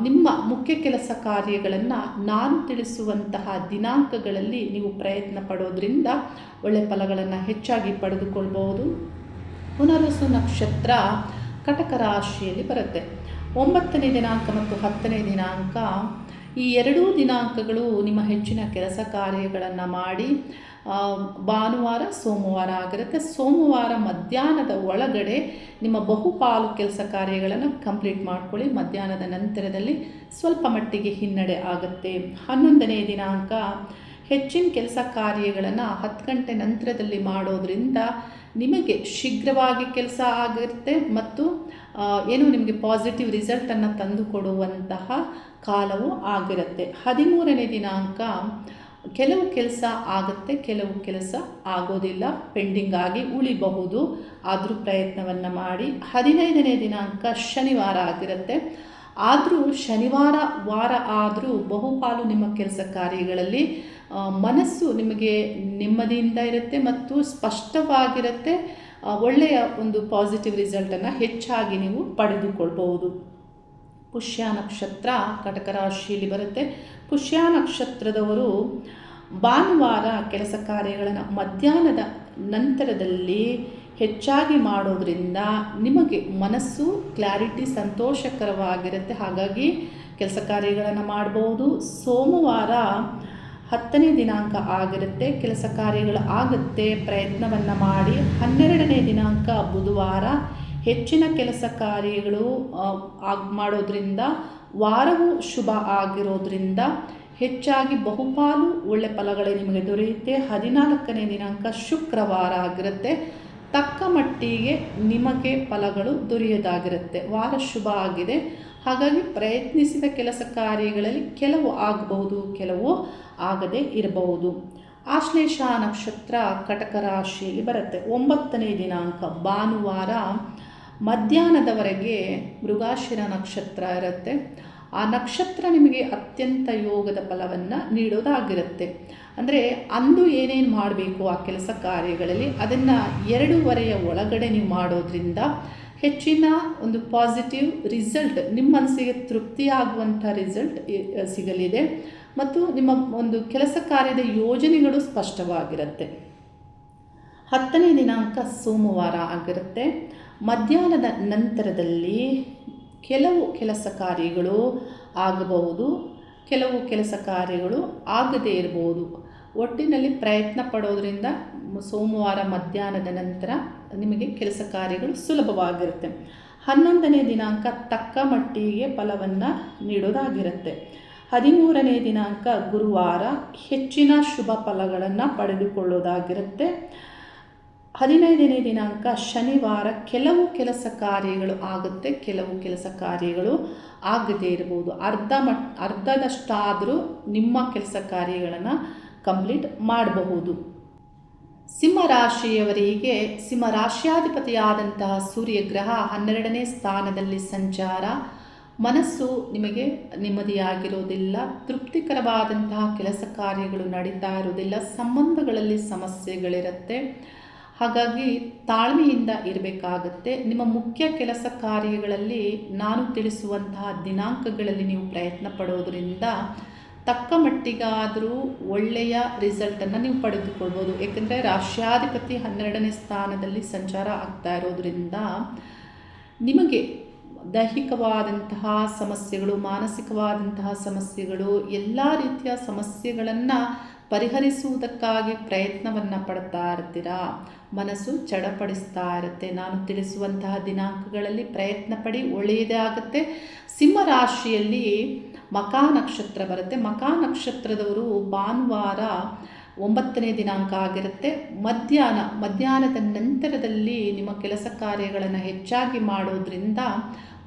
ನಿಮ್ಮ ಮುಖ್ಯ ಕೆಲಸ ಕಾರ್ಯಗಳನ್ನು ನಾನು ತಿಳಿಸುವಂತಹ ದಿನಾಂಕಗಳಲ್ಲಿ ನೀವು ಪ್ರಯತ್ನ ಪಡೋದ್ರಿಂದ ಒಳ್ಳೆಯ ಫಲಗಳನ್ನು ಹೆಚ್ಚಾಗಿ ಪಡೆದುಕೊಳ್ಬೋದು. ಪುನರ್ವಸು ನಕ್ಷತ್ರ ಕಟಕ ರಾಶಿಯಲ್ಲಿ ಬರುತ್ತೆ. 9ನೇ ದಿನಾಂಕ ಮತ್ತು 10ನೇ ದಿನಾಂಕ, ಈ ಎರಡೂ ದಿನಾಂಕಗಳು ನಿಮ್ಮ ಹೆಚ್ಚಿನ ಕೆಲಸ ಕಾರ್ಯಗಳನ್ನು ಮಾಡಿ ಭಾನುವಾರ ಸೋಮವಾರ ಆಗಿರುತ್ತೆ. ಸೋಮವಾರ ಮಧ್ಯಾಹ್ನದ ಒಳಗಡೆ ನಿಮ್ಮ ಬಹುಪಾಲು ಕೆಲಸ ಕಾರ್ಯಗಳನ್ನು ಕಂಪ್ಲೀಟ್ ಮಾಡ್ಕೊಳ್ಳಿ. ಮಧ್ಯಾಹ್ನದ ನಂತರದಲ್ಲಿ ಸ್ವಲ್ಪ ಮಟ್ಟಿಗೆ ಹಿನ್ನಡೆ ಆಗುತ್ತೆ. 11ನೇ ದಿನಾಂಕ ಹೆಚ್ಚಿನ ಕೆಲಸ ಕಾರ್ಯಗಳನ್ನು 10 ಗಂಟೆ ನಂತರದಲ್ಲಿ ಮಾಡೋದ್ರಿಂದ ನಿಮಗೆ ಶೀಘ್ರವಾಗಿ ಕೆಲಸ ಆಗಿರುತ್ತೆ ಮತ್ತು ಏನು ನಿಮಗೆ ಪಾಸಿಟಿವ್ ರಿಸಲ್ಟನ್ನು ತಂದು ಕೊಡುವಂತಹ ಕಾಲವೂ ಆಗಿರುತ್ತೆ. 13ನೇ ದಿನಾಂಕ ಕೆಲವು ಕೆಲಸ ಆಗುತ್ತೆ, ಕೆಲವು ಕೆಲಸ ಆಗೋದಿಲ್ಲ, ಪೆಂಡಿಂಗ್ ಆಗಿ ಉಳಿಬಹುದು, ಆದರೂ ಪ್ರಯತ್ನವನ್ನು ಮಾಡಿ. 15ನೇ ದಿನಾಂಕ ಶನಿವಾರ ಆಗಿರುತ್ತೆ. ಆದರೂ ಶನಿವಾರ ಆದರೂ ಬಹುಪಾಲು ನಿಮ್ಮ ಕೆಲಸ ಕಾರ್ಯಗಳಲ್ಲಿ ಮನಸ್ಸು ನಿಮಗೆ ನೆಮ್ಮದಿಯಿಂದ ಇರುತ್ತೆ ಮತ್ತು ಸ್ಪಷ್ಟವಾಗಿರುತ್ತೆ. ಒಳ್ಳೆಯ ಒಂದು ಪಾಸಿಟಿವ್ ರಿಸಲ್ಟನ್ನು ಹೆಚ್ಚಾಗಿ ನೀವು ಪಡೆದುಕೊಳ್ಬಹುದು. ಪುಷ್ಯ ನಕ್ಷತ್ರ ಕಟಕ ರಾಶಿಯಲ್ಲಿ ಬರುತ್ತೆ. ಪುಷ್ಯ ನಕ್ಷತ್ರದವರು ಭಾನುವಾರ ಕೆಲಸ ಕಾರ್ಯಗಳನ್ನು ಮಧ್ಯಾಹ್ನದ ನಂತರದಲ್ಲಿ ಹೆಚ್ಚಾಗಿ ಮಾಡೋದ್ರಿಂದ ನಿಮಗೆ ಮನಸ್ಸು ಕ್ಲಾರಿಟಿ ಸಂತೋಷಕರವಾಗಿರುತ್ತೆ. ಹಾಗಾಗಿ ಕೆಲಸ ಕಾರ್ಯಗಳನ್ನು ಮಾಡ್ಬೋದು. ಸೋಮವಾರ 10ನೇ ದಿನಾಂಕ ಆಗಿರುತ್ತೆ, ಕೆಲಸ ಕಾರ್ಯಗಳು ಆಗುತ್ತೆ, ಪ್ರಯತ್ನವನ್ನು ಮಾಡಿ. 12ನೇ ದಿನಾಂಕ ಬುಧವಾರ ಹೆಚ್ಚಿನ ಕೆಲಸ ಕಾರ್ಯಗಳು ಮಾಡೋದ್ರಿಂದ ವಾರವೂ ಶುಭ ಆಗಿರೋದ್ರಿಂದ ಹೆಚ್ಚಾಗಿ ಬಹುಪಾಲು ಒಳ್ಳೆ ಫಲಗಳೇ ನಿಮಗೆ ದೊರೆಯುತ್ತೆ. 14ನೇ ದಿನಾಂಕ ಶುಕ್ರವಾರ ಆಗಿರುತ್ತೆ. ತಕ್ಕ ಮಟ್ಟಿಗೆ ನಿಮಗೆ ಫಲಗಳು ದೊರೆಯೋದಾಗಿರುತ್ತೆ. ವಾರ ಶುಭ ಆಗಿದೆ, ಹಾಗಾಗಿ ಪ್ರಯತ್ನಿಸಿದ ಕೆಲಸ ಕಾರ್ಯಗಳಲ್ಲಿ ಕೆಲವು ಆಗಬಹುದು, ಕೆಲವು ಆಗದೇ ಇರಬಹುದು. ಆಶ್ಲೇಷ ನಕ್ಷತ್ರ ಕಟಕ ರಾಶಿಯಲ್ಲಿ ಬರುತ್ತೆ. 9ನೇ ದಿನಾಂಕ ಭಾನುವಾರ ಮಧ್ಯಾಹ್ನದವರೆಗೆ ಮೃಗಶಿರ ನಕ್ಷತ್ರ ಇರುತ್ತೆ. ಆ ನಕ್ಷತ್ರ ನಿಮಗೆ ಅತ್ಯಂತ ಯೋಗದ ಫಲವನ್ನು ನೀಡೋದಾಗಿರುತ್ತೆ. ಅಂದರೆ ಅಂದು ಏನೇನು ಮಾಡಬೇಕು ಆ ಕೆಲಸ ಕಾರ್ಯಗಳಲ್ಲಿ ಅದನ್ನು 2:30 ಒಳಗಡೆ ನೀವು ಮಾಡೋದ್ರಿಂದ ಹೆಚ್ಚಿನ ಒಂದು ಪಾಸಿಟಿವ್ ರಿಸಲ್ಟ್, ನಿಮ್ಮ ಮನಸ್ಸಿಗೆ ತೃಪ್ತಿಯಾಗುವಂಥ ರಿಸಲ್ಟ್ ಸಿಗಲಿದೆ ಮತ್ತು ನಿಮ್ಮ ಒಂದು ಕೆಲಸ ಕಾರ್ಯದ ಯೋಜನೆಗಳು ಸ್ಪಷ್ಟವಾಗಿರುತ್ತೆ. 10ನೇ ದಿನಾಂಕ ಸೋಮವಾರ ಆಗಿರುತ್ತೆ. ಮಧ್ಯಾಹ್ನದ ನಂತರದಲ್ಲಿ ಕೆಲವು ಕೆಲಸ ಕಾರ್ಯಗಳು ಆಗಬಹುದು, ಕೆಲವು ಕೆಲಸ ಕಾರ್ಯಗಳು ಆಗದೇ ಇರಬಹುದು. ಒಟ್ಟಿನಲ್ಲಿ ಪ್ರಯತ್ನ ಪಡೋದ್ರಿಂದ ಸೋಮವಾರ ಮಧ್ಯಾಹ್ನದ ನಂತರ ನಿಮಗೆ ಕೆಲಸ ಕಾರ್ಯಗಳು ಸುಲಭವಾಗಿರುತ್ತೆ. 11ನೇ ದಿನಾಂಕ ತಕ್ಕ ಮಟ್ಟಿಗೆ ಫಲವನ್ನು ನೀಡೋದಾಗಿರುತ್ತೆ. 13ನೇ ದಿನಾಂಕ ಗುರುವಾರ ಹೆಚ್ಚಿನ ಶುಭ ಫಲಗಳನ್ನು ಪಡೆದುಕೊಳ್ಳೋದಾಗಿರುತ್ತೆ. 15ನೇ ದಿನಾಂಕ ಶನಿವಾರ ಕೆಲವು ಕೆಲಸ ಕಾರ್ಯಗಳು ಆಗುತ್ತೆ, ಕೆಲವು ಕೆಲಸ ಕಾರ್ಯಗಳು ಆಗದೇ ಇರಬಹುದು. ಅರ್ಧದಷ್ಟಾದರೂ ನಿಮ್ಮ ಕೆಲಸ ಕಾರ್ಯಗಳನ್ನು ಕಂಪ್ಲೀಟ್ ಮಾಡಬಹುದು. ಸಿಂಹರಾಶಿಯವರಿಗೆ ಸಿಂಹರಾಶ್ಯಾಧಿಪತಿಯಾದಂತಹ ಸೂರ್ಯಗ್ರಹ 12ನೇ ಸ್ಥಾನದಲ್ಲಿ ಸಂಚಾರ. ಮನಸ್ಸು ನಿಮಗೆ ನೆಮ್ಮದಿಯಾಗಿರೋದಿಲ್ಲ, ತೃಪ್ತಿಕರವಾದಂತಹ ಕೆಲಸ ಕಾರ್ಯಗಳು ನಡೀತಾ ಇರೋದಿಲ್ಲ, ಸಂಬಂಧಗಳಲ್ಲಿ ಸಮಸ್ಯೆಗಳಿರುತ್ತೆ. ಹಾಗಾಗಿ ತಾಳ್ಮೆಯಿಂದ ಇರಬೇಕಾಗುತ್ತೆ. ನಿಮ್ಮ ಮುಖ್ಯ ಕೆಲಸ ಕಾರ್ಯಗಳಲ್ಲಿ ನಾನು ತಿಳಿಸುವಂತಹ ದಿನಾಂಕಗಳಲ್ಲಿ ನೀವು ಪ್ರಯತ್ನ ಪಡೋದ್ರಿಂದ ತಕ್ಕ ಮಟ್ಟಿಗಾದರೂ ಒಳ್ಳೆಯ ರಿಸಲ್ಟನ್ನು ನೀವು ಪಡೆದುಕೊಳ್ಬೋದು. ಏಕೆಂದರೆ ರಾಶ್ಯಾಧಿಪತಿ 12ನೇ ಸ್ಥಾನದಲ್ಲಿ ಸಂಚಾರ ಆಗ್ತಾ ಇರೋದ್ರಿಂದ ನಿಮಗೆ ದೈಹಿಕವಾದಂತಹ ಸಮಸ್ಯೆಗಳು, ಮಾನಸಿಕವಾದಂತಹ ಸಮಸ್ಯೆಗಳು, ಎಲ್ಲ ರೀತಿಯ ಸಮಸ್ಯೆಗಳನ್ನು ಪರಿಹರಿಸುವುದಕ್ಕಾಗಿ ಪ್ರಯತ್ನವನ್ನು ಪಡ್ತಾ ಇರ್ತೀರಾ. ಮನಸ್ಸು ಚಡಪಡಿಸ್ತಾ ಇರುತ್ತೆ. ನಾನು ತಿಳಿಸುವಂತಹ ದಿನಾಂಕಗಳಲ್ಲಿ ಪ್ರಯತ್ನ ಪಡಿ, ಒಳ್ಳೆಯದೇ ಆಗುತ್ತೆ. ಸಿಂಹರಾಶಿಯಲ್ಲಿ ಮಖಾ ನಕ್ಷತ್ರ ಬರುತ್ತೆ. ಮಖಾ ನಕ್ಷತ್ರದವರು ಭಾನುವಾರ 9ನೇ ದಿನಾಂಕ ಆಗಿರುತ್ತೆ. ಮಧ್ಯಾಹ್ನದ ನಂತರದಲ್ಲಿ ನಿಮ್ಮ ಕೆಲಸ ಕಾರ್ಯಗಳನ್ನು ಹೆಚ್ಚಾಗಿ ಮಾಡೋದ್ರಿಂದ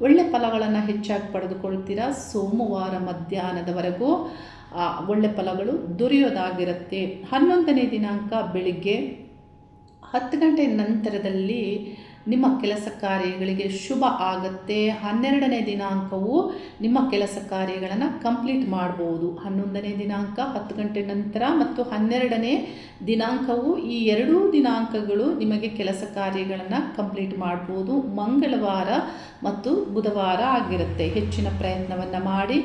ಒಳ್ಳೆ ಫಲಗಳನ್ನು ಹೆಚ್ಚಾಗಿ ಪಡೆದುಕೊಳ್ತೀರಾ. ಸೋಮವಾರ ಮಧ್ಯಾಹ್ನದವರೆಗೂ ಒಳ್ಳೆ ಫಲಗಳು ದೊರೆಯೋದಾಗಿರುತ್ತೆ. 11ನೇ ದಿನಾಂಕ ಬೆಳಿಗ್ಗೆ 10 ಗಂಟೆ ನಂತರದಲ್ಲಿ ನಿಮ್ಮ ಕೆಲಸ ಕಾರ್ಯಗಳಿಗೆ ಶುಭ ಆಗುತ್ತೆ. 12ನೇ ದಿನಾಂಕವು ನಿಮ್ಮ ಕೆಲಸ ಕಾರ್ಯಗಳನ್ನು ಕಂಪ್ಲೀಟ್ ಮಾಡ್ಬೋದು. 11ನೇ ದಿನಾಂಕ 10 ಗಂಟೆ ನಂತರ ಮತ್ತು 12ನೇ ದಿನಾಂಕವು ಈ ಎರಡೂ ದಿನಾಂಕಗಳು ನಿಮಗೆ ಕೆಲಸ ಕಾರ್ಯಗಳನ್ನು ಕಂಪ್ಲೀಟ್ ಮಾಡ್ಬೋದು. ಮಂಗಳವಾರ ಮತ್ತು ಬುಧವಾರ ಆಗಿರುತ್ತೆ. ಹೆಚ್ಚಿನ ಪ್ರಯತ್ನವನ್ನು ಮಾಡಿ.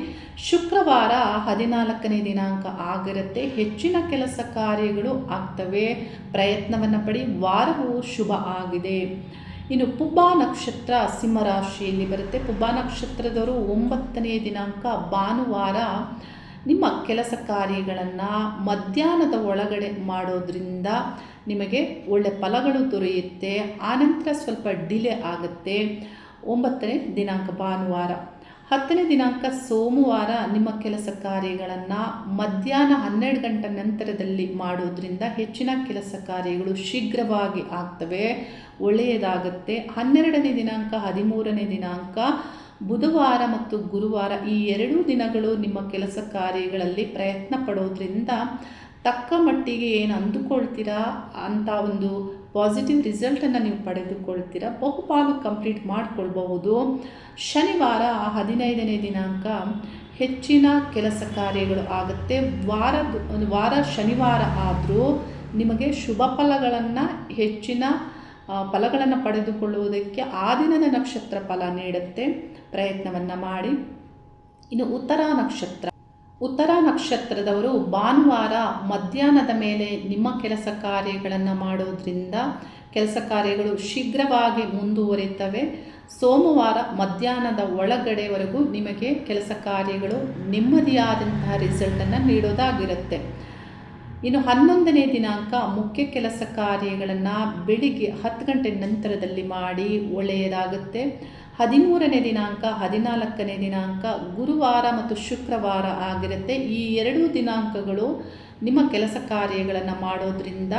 ಶುಕ್ರವಾರ 14ನೇ ದಿನಾಂಕ ಆಗಿರುತ್ತೆ. ಹೆಚ್ಚಿನ ಕೆಲಸ ಕಾರ್ಯಗಳು ಆಗ್ತವೆ. ಪ್ರಯತ್ನವನ್ನು ಪಡಿ. ವಾರವು ಶುಭ ಆಗಿದೆ. ಇನ್ನು ಪುಬ್ಬ ನಕ್ಷತ್ರ ಸಿಂಹರಾಶಿಯಲ್ಲಿ ಬರುತ್ತೆ. ಪುಬ್ಬ ನಕ್ಷತ್ರದವರು 9ನೇ ದಿನಾಂಕ ಭಾನುವಾರ ನಿಮ್ಮ ಕೆಲಸ ಕಾರ್ಯಗಳನ್ನು ಮಧ್ಯಾಹ್ನದ ಒಳಗಡೆ ಮಾಡೋದ್ರಿಂದ ನಿಮಗೆ ಒಳ್ಳೆ ಫಲಗಳು ದೊರೆಯುತ್ತೆ. ಆನಂತರ ಸ್ವಲ್ಪ ಡಿಲೇ ಆಗುತ್ತೆ. 9ನೇ ದಿನಾಂಕ ಭಾನುವಾರ. 10ನೇ ದಿನಾಂಕ ಸೋಮವಾರ ನಿಮ್ಮ ಕೆಲಸ ಕಾರ್ಯಗಳನ್ನು ಮಧ್ಯಾಹ್ನ 12 ಗಂಟೆ ನಂತರದಲ್ಲಿ ಮಾಡೋದ್ರಿಂದ ಹೆಚ್ಚಿನ ಕೆಲಸ ಕಾರ್ಯಗಳು ಶೀಘ್ರವಾಗಿ ಆಗ್ತವೆ. ಒಳ್ಳೆಯದಾಗುತ್ತೆ. 12ನೇ ದಿನಾಂಕ 13ನೇ ದಿನಾಂಕ ಬುಧವಾರ ಮತ್ತು ಗುರುವಾರ ಈ ಎರಡೂ ದಿನಗಳು ನಿಮ್ಮ ಕೆಲಸ ಕಾರ್ಯಗಳಲ್ಲಿ ಪ್ರಯತ್ನ ಪಡೋದ್ರಿಂದ ತಕ್ಕ ಮಟ್ಟಿಗೆ ಏನು ಅಂದುಕೊಳ್ತೀರಾ ಅಂತ ಒಂದು ಪಾಸಿಟಿವ್ ರಿಸಲ್ಟನ್ನು ನೀವು ಪಡೆದುಕೊಳ್ತೀರಾ. ಬಹುಪಾಲು ಕಂಪ್ಲೀಟ್ ಮಾಡಿಕೊಳ್ಬಹುದು. ಶನಿವಾರ 15ನೇ ದಿನಾಂಕ ಹೆಚ್ಚಿನ ಕೆಲಸ ಕಾರ್ಯಗಳು ಆಗುತ್ತೆ. ವಾರ ಶನಿವಾರ ಆದರೂ ನಿಮಗೆ ಶುಭ ಫಲಗಳನ್ನು ಹೆಚ್ಚಿನ ಫಲಗಳನ್ನು ಪಡೆದುಕೊಳ್ಳುವುದಕ್ಕೆ ಆ ದಿನದ ನಕ್ಷತ್ರ ಫಲ ನೀಡುತ್ತೆ. ಪ್ರಯತ್ನವನ್ನು ಮಾಡಿ. ಇನ್ನು ಉತ್ತರ ನಕ್ಷತ್ರದವರು ಭಾನುವಾರ ಮಧ್ಯಾಹ್ನದ ಮೇಲೆ ನಿಮ್ಮ ಕೆಲಸ ಕಾರ್ಯಗಳನ್ನು ಮಾಡೋದ್ರಿಂದ ಕೆಲಸ ಕಾರ್ಯಗಳು ಶೀಘ್ರವಾಗಿ ಮುಂದುವರಿತವೆ. ಸೋಮವಾರ ಮಧ್ಯಾಹ್ನದ ಒಳಗಡೆವರೆಗೂ ನಿಮಗೆ ಕೆಲಸ ಕಾರ್ಯಗಳು ನೆಮ್ಮದಿಯಾದಂತಹ ರಿಸಲ್ಟನ್ನು ನೀಡೋದಾಗಿರುತ್ತೆ. ಇನ್ನು 11ನೇ ದಿನಾಂಕ ಮುಖ್ಯ ಕೆಲಸ ಕಾರ್ಯಗಳನ್ನು ಬೆಳಿಗ್ಗೆ 10 ಗಂಟೆ ನಂತರದಲ್ಲಿ ಮಾಡಿ. ಒಳ್ಳೆಯದಾಗುತ್ತೆ. 13ನೇ ದಿನಾಂಕ 14ನೇ ದಿನಾಂಕ ಗುರುವಾರ ಮತ್ತು ಶುಕ್ರವಾರ ಆಗಿರುತ್ತೆ. ಈ ಎರಡೂ ದಿನಾಂಕಗಳು ನಿಮ್ಮ ಕೆಲಸ ಕಾರ್ಯಗಳನ್ನು ಮಾಡೋದ್ರಿಂದ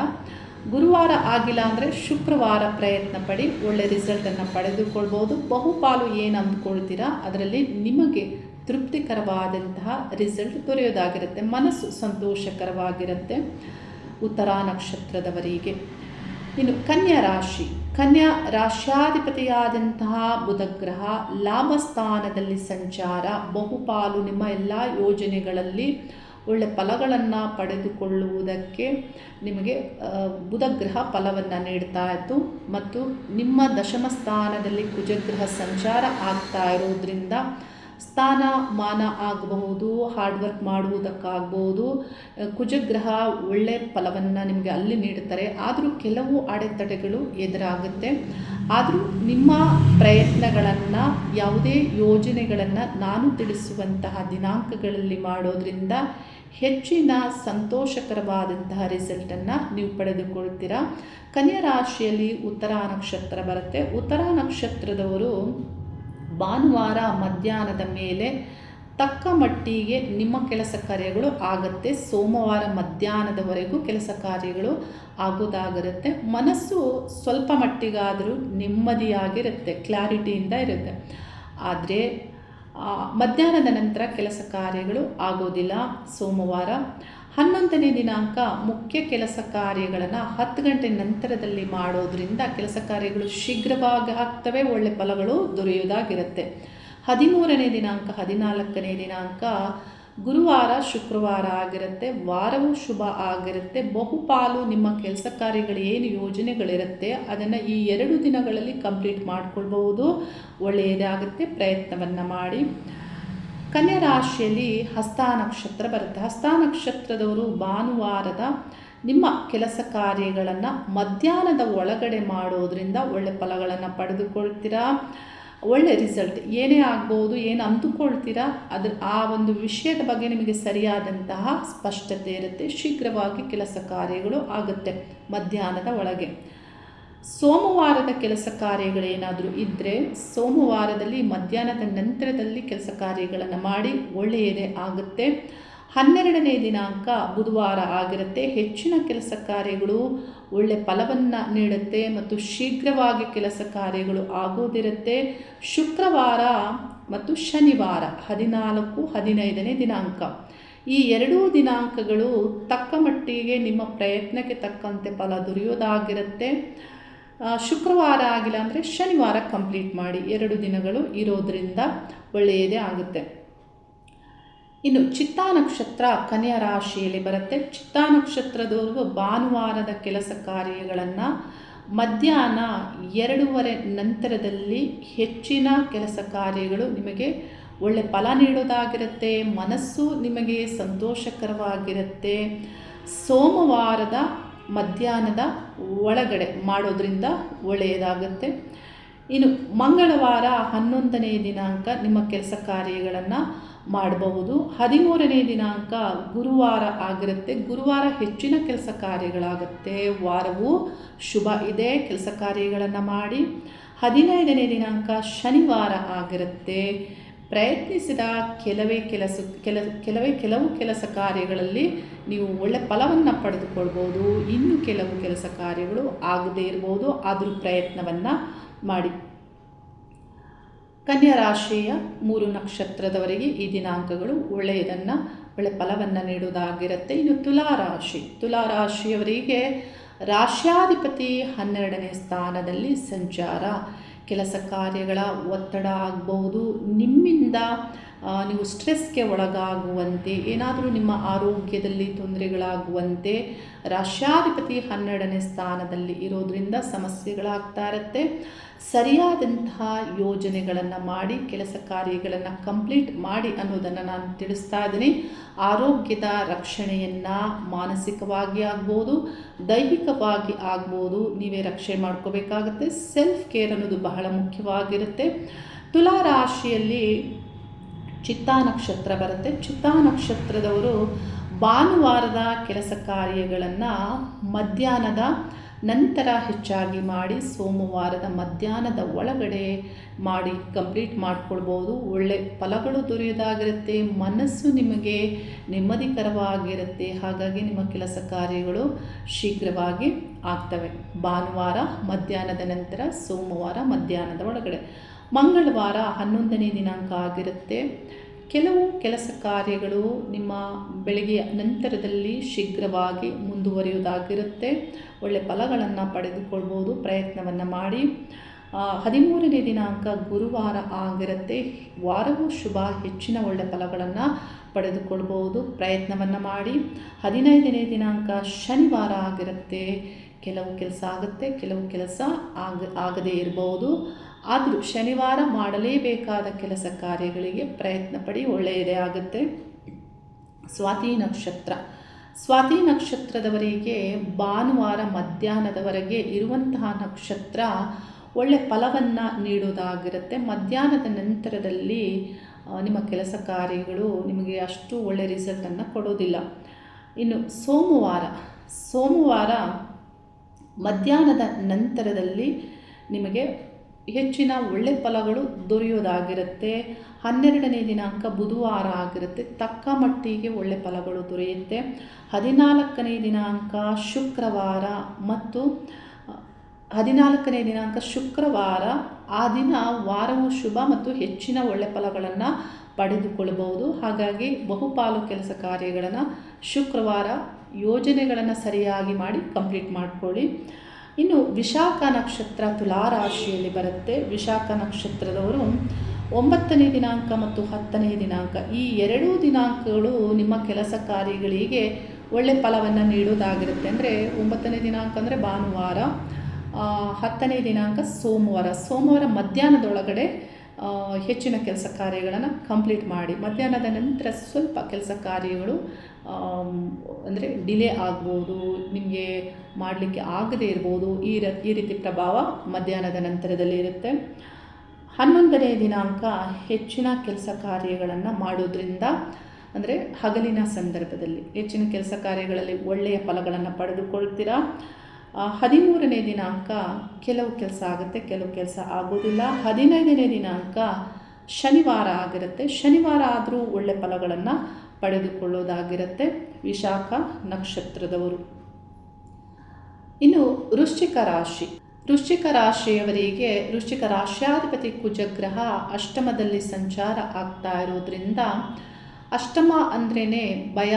ಗುರುವಾರ ಆಗಿಲ್ಲ ಅಂದರೆ ಶುಕ್ರವಾರ ಪ್ರಯತ್ನ ಪಡಿ. ಒಳ್ಳೆ ರಿಸಲ್ಟನ್ನು ಪಡೆದುಕೊಳ್ಬೋದು. ಬಹುಪಾಲು ಏನು ಅಂದ್ಕೊಳ್ತೀರಾ ಅದರಲ್ಲಿ ನಿಮಗೆ ತೃಪ್ತಿಕರವಾದಂತಹ ರಿಸಲ್ಟ್ ದೊರೆಯೋದಾಗಿರುತ್ತೆ. ಮನಸ್ಸು ಸಂತೋಷಕರವಾಗಿರುತ್ತೆ ಉತ್ತರ ನಕ್ಷತ್ರದವರಿಗೆ. ಇನ್ನು ಕನ್ಯಾ ರಾಶ್ಯಾಧಿಪತಿಯಾದಂತಹ ಬುಧಗ್ರಹ ಲಾಭ ಸ್ಥಾನದಲ್ಲಿ ಸಂಚಾರ. ಬಹುಪಾಲು ನಿಮ್ಮ ಎಲ್ಲ ಯೋಜನೆಗಳಲ್ಲಿ ಒಳ್ಳೆ ಫಲಗಳನ್ನು ಪಡೆದುಕೊಳ್ಳುವುದಕ್ಕೆ ನಿಮಗೆ ಬುಧಗ್ರಹ ಫಲವನ್ನು ನೀಡ್ತಾ ಇತ್ತು. ಮತ್ತು ನಿಮ್ಮ ದಶಮ ಸ್ಥಾನದಲ್ಲಿ ಕುಜಗ್ರಹ ಸಂಚಾರ ಆಗ್ತಾ ಇರೋದ್ರಿಂದ ಸ್ಥಾನಮಾನ ಆಗಬಹುದು, ಹಾರ್ಡ್ ವರ್ಕ್ ಮಾಡುವುದಕ್ಕಾಗಬಹುದು. ಕುಜಗ್ರಹ ಒಳ್ಳೆಯ ಫಲವನ್ನು ನಿಮಗೆ ಅಲ್ಲಿ ನೀಡುತ್ತಾರೆ. ಆದರೂ ಕೆಲವು ಅಡೆತಡೆಗಳು ಎದುರಾಗುತ್ತೆ. ಆದರೂ ನಿಮ್ಮ ಪ್ರಯತ್ನಗಳನ್ನು ಯಾವುದೇ ಯೋಜನೆಗಳನ್ನು ನಾನು ತಿಳಿಸುವಂತಹ ದಿನಾಂಕಗಳಲ್ಲಿ ಮಾಡೋದ್ರಿಂದ ಹೆಚ್ಚಿನ ಸಂತೋಷಕರವಾದಂತಹ ರಿಸಲ್ಟನ್ನು ನೀವು ಪಡೆದುಕೊಳ್ತೀರಾ. ಕನ್ಯಾ ರಾಶಿಯಲ್ಲಿ ಉತ್ತರ ನಕ್ಷತ್ರ ಬರುತ್ತೆ. ಉತ್ತರ ನಕ್ಷತ್ರದವರು ಭಾನುವಾರ ಮಧ್ಯಾಹ್ನದ ಮೇಲೆ ತಕ್ಕ ಮಟ್ಟಿಗೆ ನಿಮ್ಮ ಕೆಲಸ ಕಾರ್ಯಗಳು ಆಗುತ್ತೆ. ಸೋಮವಾರ ಮಧ್ಯಾಹ್ನದವರೆಗೂ ಕೆಲಸ ಕಾರ್ಯಗಳು ಆಗೋದಾಗಿರುತ್ತೆ. ಮನಸ್ಸು ಸ್ವಲ್ಪ ಮಟ್ಟಿಗಾದರೂ ನೆಮ್ಮದಿಯಾಗಿರುತ್ತೆ, ಕ್ಲಾರಿಟಿಯಿಂದ ಇರುತ್ತೆ. ಆದರೆ ಮಧ್ಯಾಹ್ನದ ನಂತರ ಕೆಲಸ ಕಾರ್ಯಗಳು ಆಗೋದಿಲ್ಲ. ಸೋಮವಾರ 11ನೇ ದಿನಾಂಕ ಮುಖ್ಯ ಕೆಲಸ ಕಾರ್ಯಗಳನ್ನು 10 ಗಂಟೆ ನಂತರದಲ್ಲಿ ಮಾಡೋದ್ರಿಂದ ಕೆಲಸ ಕಾರ್ಯಗಳು ಶೀಘ್ರವಾಗಿ ಆಗ್ತವೆ. ಒಳ್ಳೆ ಫಲಗಳು ದೊರೆಯೋದಾಗಿರುತ್ತೆ. 13ನೇ ದಿನಾಂಕ 14ನೇ ದಿನಾಂಕ ಗುರುವಾರ ಶುಕ್ರವಾರ ಆಗಿರುತ್ತೆ. ವಾರವೂ ಶುಭ ಆಗಿರುತ್ತೆ. ಬಹುಪಾಲು ನಿಮ್ಮ ಕೆಲಸ ಕಾರ್ಯಗಳು ಏನು ಯೋಜನೆಗಳಿರುತ್ತೆ ಅದನ್ನು ಈ 2 ದಿನಗಳಲ್ಲಿ ಕಂಪ್ಲೀಟ್ ಮಾಡಿಕೊಳ್ಬಹುದು. ಒಳ್ಳೆಯದಾಗುತ್ತೆ. ಪ್ರಯತ್ನವನ್ನು ಮಾಡಿ. ಕನ್ಯಾ ರಾಶಿಯಲ್ಲಿ ಹಸ್ತ ನಕ್ಷತ್ರ ಬರುತ್ತೆ. ಹಸ್ತ ನಕ್ಷತ್ರದವರು ಭಾನುವಾರದ ನಿಮ್ಮ ಕೆಲಸ ಕಾರ್ಯಗಳನ್ನು ಮಧ್ಯಾಹ್ನದ ಒಳಗಡೆ ಮಾಡೋದ್ರಿಂದ ಒಳ್ಳೆ ಫಲಗಳನ್ನು ಪಡೆದುಕೊಳ್ತೀರಾ. ಒಳ್ಳೆ ರಿಸಲ್ಟ್ ಏನೇ ಆಗ್ಬೋದು, ಏನು ಅಂದುಕೊಳ್ತೀರಾ ಆ ಒಂದು ವಿಷಯದ ಬಗ್ಗೆ ನಿಮಗೆ ಸರಿಯಾದಂತಹ ಸ್ಪಷ್ಟತೆ ಇರುತ್ತೆ. ಶೀಘ್ರವಾಗಿ ಕೆಲಸ ಕಾರ್ಯಗಳು ಆಗುತ್ತೆ ಮಧ್ಯಾಹ್ನದ ಒಳಗೆ. ಸೋಮವಾರದ ಕೆಲಸ ಕಾರ್ಯಗಳೇನಾದರೂ ಇದ್ದರೆ ಸೋಮವಾರದಲ್ಲಿ ಮಧ್ಯಾಹ್ನದ ನಂತರದಲ್ಲಿ ಕೆಲಸ ಕಾರ್ಯಗಳನ್ನು ಮಾಡಿ. ಒಳ್ಳೆಯದೇ ಆಗುತ್ತೆ. 12ನೇ ದಿನಾಂಕ ಬುಧವಾರ ಆಗಿರುತ್ತೆ. ಹೆಚ್ಚಿನ ಕೆಲಸ ಕಾರ್ಯಗಳು ಒಳ್ಳೆ ಫಲವನ್ನು ನೀಡುತ್ತೆ ಮತ್ತು ಶೀಘ್ರವಾಗಿ ಕೆಲಸ ಕಾರ್ಯಗಳು ಆಗೋದಿರುತ್ತೆ. ಶುಕ್ರವಾರ ಮತ್ತು ಶನಿವಾರ 14, 15ನೇ ದಿನಾಂಕ, ಈ ಎರಡೂ ದಿನಾಂಕಗಳು ತಕ್ಕ ಮಟ್ಟಿಗೆ ನಿಮ್ಮ ಪ್ರಯತ್ನಕ್ಕೆ ತಕ್ಕಂತೆ ಫಲ ದೊರೆಯೋದಾಗಿರುತ್ತೆ. ಶುಕ್ರವಾರ ಆಗಿಲ್ಲ ಅಂದರೆ ಶನಿವಾರ ಕಂಪ್ಲೀಟ್ ಮಾಡಿ, 2 ದಿನಗಳು ಇರೋದರಿಂದ ಒಳ್ಳೆಯದೇ ಆಗುತ್ತೆ. ಇನ್ನು ಚಿತ್ತಾ ನಕ್ಷತ್ರ ಕನ್ಯಾ ರಾಶಿಯಲ್ಲಿ ಬರುತ್ತೆ. ಚಿತ್ತಾ ನಕ್ಷತ್ರದವರೆಗೂ ಭಾನುವಾರದ ಕೆಲಸ ಕಾರ್ಯಗಳನ್ನು ಮಧ್ಯಾಹ್ನ 2:30 ನಂತರದಲ್ಲಿ ಹೆಚ್ಚಿನ ಕೆಲಸ ಕಾರ್ಯಗಳು ನಿಮಗೆ ಒಳ್ಳೆ ಫಲ ನೀಡೋದಾಗಿರುತ್ತೆ. ಮನಸ್ಸು ನಿಮಗೆ ಸಂತೋಷಕರವಾಗಿರುತ್ತೆ. ಸೋಮವಾರದ ಮಧ್ಯಾಹ್ನದ ಒಳಗಡೆ ಮಾಡೋದ್ರಿಂದ ಒಳ್ಳೆಯದಾಗುತ್ತೆ. ಇನ್ನು ಮಂಗಳವಾರ 11ನೇ ದಿನಾಂಕ ನಿಮ್ಮ ಕೆಲಸ ಕಾರ್ಯಗಳನ್ನು ಮಾಡಬಹುದು. 13ನೇ ದಿನಾಂಕ ಗುರುವಾರ ಆಗಿರುತ್ತೆ. ಗುರುವಾರ ಹೆಚ್ಚಿನ ಕೆಲಸ ಕಾರ್ಯಗಳಾಗುತ್ತೆ. ವಾರವು ಶುಭ ಇದೆ, ಕೆಲಸ ಕಾರ್ಯಗಳನ್ನು ಮಾಡಿ. 15ನೇ ದಿನಾಂಕ ಶನಿವಾರ ಆಗಿರುತ್ತೆ. ಪ್ರಯತ್ನಿಸಿದ ಕೆಲವು ಕೆಲಸ ಕಾರ್ಯಗಳಲ್ಲಿ ನೀವು ಒಳ್ಳೆ ಫಲವನ್ನು ಪಡೆದುಕೊಳ್ಬೋದು. ಇನ್ನು ಕೆಲವು ಕೆಲಸ ಕಾರ್ಯಗಳು ಆಗದೇ ಇರ್ಬೋದು, ಆದರೂ ಪ್ರಯತ್ನವನ್ನು ಮಾಡಿ. ಕನ್ಯಾ ರಾಶಿಯ 3 ನಕ್ಷತ್ರದವರೆಗೆ ಈ ದಿನಾಂಕಗಳು ಒಳ್ಳೆ ಫಲವನ್ನು ನೀಡುವುದಾಗಿರುತ್ತೆ. ಇನ್ನು ತುಲಾರಾಶಿಯವರಿಗೆ ರಾಶ್ಯಾಧಿಪತಿ 12ನೇ ಸ್ಥಾನದಲ್ಲಿ ಸಂಚಾರ. ಕೆಲಸ ಕಾರ್ಯಗಳ ಒತ್ತಡ ಆಗಬಹುದು. ನಿಮ್ಮಿಂದ ನೀವು ಸ್ಟ್ರೆಸ್ಗೆ ಒಳಗಾಗುವಂತೆ, ಏನಾದರೂ ನಿಮ್ಮ ಆರೋಗ್ಯದಲ್ಲಿ ತೊಂದರೆಗಳಾಗುವಂತೆ ರಾಶ್ಯಾಧಿಪತಿ 12ನೇ ಸ್ಥಾನದಲ್ಲಿ ಇರೋದರಿಂದ ಸಮಸ್ಯೆಗಳಾಗ್ತಾ ಇರುತ್ತೆ. ಸರಿಯಾದಂತಹ ಯೋಜನೆಗಳನ್ನು ಮಾಡಿ ಕೆಲಸ ಕಾರ್ಯಗಳನ್ನು ಕಂಪ್ಲೀಟ್ ಮಾಡಿ ಅನ್ನೋದನ್ನು ನಾನು ತಿಳಿಸ್ತಾ ಇದ್ದೀನಿ. ಆರೋಗ್ಯದ ರಕ್ಷಣೆಯನ್ನು ಮಾನಸಿಕವಾಗಿ ಆಗ್ಬೋದು, ದೈಹಿಕವಾಗಿ ಆಗ್ಬೋದು, ನೀವೇ ರಕ್ಷಣೆ ಮಾಡ್ಕೋಬೇಕಾಗುತ್ತೆ. ಸೆಲ್ಫ್ ಕೇರ್ ಅನ್ನೋದು ಬಹಳ ಮುಖ್ಯವಾಗಿರುತ್ತೆ. ತುಲಾ ರಾಶಿಯಲ್ಲಿ ಚಿತ್ತಾ ನಕ್ಷತ್ರ ಬರುತ್ತೆ. ಚಿತ್ತಾ ನಕ್ಷತ್ರದವರು ಭಾನುವಾರದ ಕೆಲಸ ಕಾರ್ಯಗಳನ್ನು ಮಧ್ಯಾಹ್ನದ ನಂತರ ಹೆಚ್ಚಾಗಿ ಮಾಡಿ ಸೋಮವಾರದ ಮಧ್ಯಾಹ್ನದ ಒಳಗಡೆ ಮಾಡಿ ಕಂಪ್ಲೀಟ್ ಮಾಡ್ಕೊಳ್ಬೋದು. ಒಳ್ಳೆ ಫಲಗಳು ದೊರೆಯೋದಾಗಿರುತ್ತೆ. ಮನಸ್ಸು ನಿಮಗೆ ನೆಮ್ಮದಿಕರವಾಗಿರುತ್ತೆ. ಹಾಗಾಗಿ ನಿಮ್ಮ ಕೆಲಸ ಕಾರ್ಯಗಳು ಶೀಘ್ರವಾಗಿ ಆಗ್ತವೆ. ಭಾನುವಾರ ಮಧ್ಯಾಹ್ನದ ನಂತರ, ಸೋಮವಾರ ಮಧ್ಯಾಹ್ನದ ಒಳಗಡೆ. ಮಂಗಳವಾರ 11ನೇ ದಿನಾಂಕ ಆಗಿರುತ್ತೆ. ಕೆಲವು ಕೆಲಸ ಕಾರ್ಯಗಳು ನಿಮ್ಮ ಬೆಳಗ್ಗೆಯ ನಂತರದಲ್ಲಿ ಶೀಘ್ರವಾಗಿ ಮುಂದುವರಿಯುವುದಾಗಿರುತ್ತೆ. ಒಳ್ಳೆ ಫಲಗಳನ್ನು ಪಡೆದುಕೊಳ್ಬೋದು, ಪ್ರಯತ್ನವನ್ನು ಮಾಡಿ. 13ನೇ ದಿನಾಂಕ ಗುರುವಾರ ಆಗಿರುತ್ತೆ. ವಾರವೂ ಶುಭ, ಹೆಚ್ಚಿನ ಒಳ್ಳೆ ಫಲಗಳನ್ನು ಪಡೆದುಕೊಳ್ಬೋದು, ಪ್ರಯತ್ನವನ್ನು ಮಾಡಿ. 15ನೇ ದಿನಾಂಕ ಶನಿವಾರ ಆಗಿರುತ್ತೆ. ಕೆಲವು ಕೆಲಸ ಆಗುತ್ತೆ, ಕೆಲವು ಕೆಲಸ ಆಗದೇ ಇರಬಹುದು. ಆದರೂ ಶನಿವಾರ ಮಾಡಲೇಬೇಕಾದ ಕೆಲಸ ಕಾರ್ಯಗಳಿಗೆ ಪ್ರಯತ್ನ ಪಡಿ, ಒಳ್ಳೆಯದೇ ಆಗುತ್ತೆ. ಸ್ವಾತಿ ನಕ್ಷತ್ರದವರಿಗೆ ಭಾನುವಾರ ಮಧ್ಯಾಹ್ನದವರೆಗೆ ಇರುವಂತಹ ನಕ್ಷತ್ರ ಒಳ್ಳೆ ಫಲವನ್ನು ನೀಡೋದಾಗಿರುತ್ತೆ. ಮಧ್ಯಾಹ್ನದ ನಂತರದಲ್ಲಿ ನಿಮ್ಮ ಕೆಲಸ ಕಾರ್ಯಗಳು ನಿಮಗೆ ಅಷ್ಟು ಒಳ್ಳೆ ರಿಸಲ್ಟನ್ನು ಕೊಡೋದಿಲ್ಲ. ಇನ್ನು ಸೋಮವಾರ ಮಧ್ಯಾಹ್ನದ ನಂತರದಲ್ಲಿ ನಿಮಗೆ ಹೆಚ್ಚಿನ ಒಳ್ಳೆ ಫಲಗಳು ದೊರೆಯೋದಾಗಿರುತ್ತೆ. 12ನೇ ದಿನಾಂಕ ಬುಧವಾರ ಆಗಿರುತ್ತೆ. ತಕ್ಕ ಮಟ್ಟಿಗೆ ಒಳ್ಳೆ ಫಲಗಳು ದೊರೆಯುತ್ತೆ. 14ನೇ ದಿನಾಂಕ ಶುಕ್ರವಾರ ಮತ್ತು 14ನೇ ದಿನಾಂಕ ಶುಕ್ರವಾರ, ಆ ದಿನ ವಾರವು ಶುಭ ಮತ್ತು ಹೆಚ್ಚಿನ ಒಳ್ಳೆ ಫಲಗಳನ್ನು ಪಡೆದುಕೊಳ್ಳಬಹುದು. ಹಾಗಾಗಿ ಬಹುಪಾಲು ಕೆಲಸ ಕಾರ್ಯಗಳನ್ನು ಶುಕ್ರವಾರ ಯೋಜನೆಗಳನ್ನು ಸರಿಯಾಗಿ ಮಾಡಿ ಕಂಪ್ಲೀಟ್ ಮಾಡಿಕೊಳ್ಳಿ. ಇನ್ನು ವಿಶಾಖ ನಕ್ಷತ್ರ ತುಲಾ ರಾಶಿಯಲ್ಲಿ ಬರುತ್ತೆ. ವಿಶಾಖ ನಕ್ಷತ್ರದವರು 9ನೇ ದಿನಾಂಕ ಮತ್ತು 10ನೇ ದಿನಾಂಕ, ಈ 2 ದಿನಾಂಕಗಳು ನಿಮ್ಮ ಕೆಲಸ ಕಾರ್ಯಗಳಿಗೆ ಒಳ್ಳೆ ಫಲವನ್ನು ನೀಡೋದಾಗಿರುತ್ತೆ. ಅಂದರೆ 9ನೇ ದಿನಾಂಕ ಅಂದರೆ ಭಾನುವಾರ, 10ನೇ ದಿನಾಂಕ ಸೋಮವಾರ ಮಧ್ಯಾಹ್ನದೊಳಗಡೆ ಹೆಚ್ಚಿನ ಕೆಲಸ ಕಾರ್ಯಗಳನ್ನು ಕಂಪ್ಲೀಟ್ ಮಾಡಿ. ಮಧ್ಯಾಹ್ನದ ನಂತರ ಸ್ವಲ್ಪ ಕೆಲಸ ಕಾರ್ಯಗಳು ಅಂದರೆ ಡಿಲೇ ಆಗ್ಬೋದು, ನಿಮಗೆ ಮಾಡಲಿಕ್ಕೆ ಆಗದೇ ಇರ್ಬೋದು. ಈ ರೀತಿ ಪ್ರಭಾವ ಮಧ್ಯಾಹ್ನದ ನಂತರದಲ್ಲಿ ಇರುತ್ತೆ. 11ನೇ ದಿನಾಂಕ ಹೆಚ್ಚಿನ ಕೆಲಸ ಕಾರ್ಯಗಳನ್ನು ಮಾಡೋದ್ರಿಂದ, ಅಂದರೆ ಹಗಲಿನ ಸಂದರ್ಭದಲ್ಲಿ ಹೆಚ್ಚಿನ ಕೆಲಸ ಕಾರ್ಯಗಳಲ್ಲಿ ಒಳ್ಳೆಯ ಫಲಗಳನ್ನು ಪಡೆದುಕೊಳ್ತೀರಾ. 13ನೇ ದಿನಾಂಕ ಕೆಲವು ಕೆಲಸ ಆಗುತ್ತೆ, ಕೆಲವು ಕೆಲಸ ಆಗೋದಿಲ್ಲ. 15ನೇ ದಿನಾಂಕ ಶನಿವಾರ ಆಗಿರುತ್ತೆ. ಶನಿವಾರ ಆದರೂ ಒಳ್ಳೆ ಫಲಗಳನ್ನು ಪಡೆದುಕೊಳ್ಳೋದಾಗಿರುತ್ತೆ ವಿಶಾಖ ನಕ್ಷತ್ರದವರು. ಇನ್ನು ವೃಶ್ಚಿಕ ರಾಶಿ. ವೃಶ್ಚಿಕ ರಾಶಿಯವರಿಗೆ ವೃಶ್ಚಿಕ ರಾಶ್ಯಾಧಿಪತಿ ಕುಜಗ್ರಹ ಅಷ್ಟಮದಲ್ಲಿ ಸಂಚಾರ ಆಗ್ತಾ ಇರೋದ್ರಿಂದ, ಅಷ್ಟಮ ಅಂದ್ರೇ ಭಯ,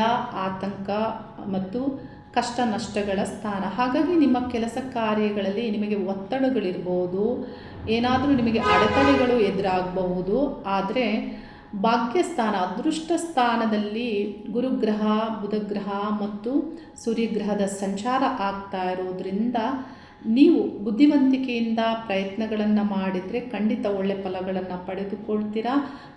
ಆತಂಕ ಮತ್ತು ಕಷ್ಟ ನಷ್ಟಗಳ ಸ್ಥಾನ. ಹಾಗಾಗಿ ನಿಮ್ಮ ಕೆಲಸ ಕಾರ್ಯಗಳಲ್ಲಿ ನಿಮಗೆ ಒತ್ತಡಗಳಿರ್ಬೋದು, ಏನಾದರೂ ನಿಮಗೆ ಅಡೆತಡೆಗಳು ಎದುರಾಗಬಹುದು. ಆದರೆ ಭಾಗ್ಯಸ್ಥಾನ, ಅದೃಷ್ಟ ಸ್ಥಾನದಲ್ಲಿ ಗುರುಗ್ರಹ, ಬುಧಗ್ರಹ ಮತ್ತು ಸೂರ್ಯಗ್ರಹದ ಸಂಚಾರ ಆಗ್ತಾ ಇರೋದ್ರಿಂದ ನೀವು ಬುದ್ಧಿವಂತಿಕೆಯಿಂದ ಪ್ರಯತ್ನಗಳನ್ನು ಮಾಡಿದರೆ ಖಂಡಿತ ಒಳ್ಳೆ ಫಲಗಳನ್ನು ಪಡೆದುಕೊಳ್ತೀರಾ.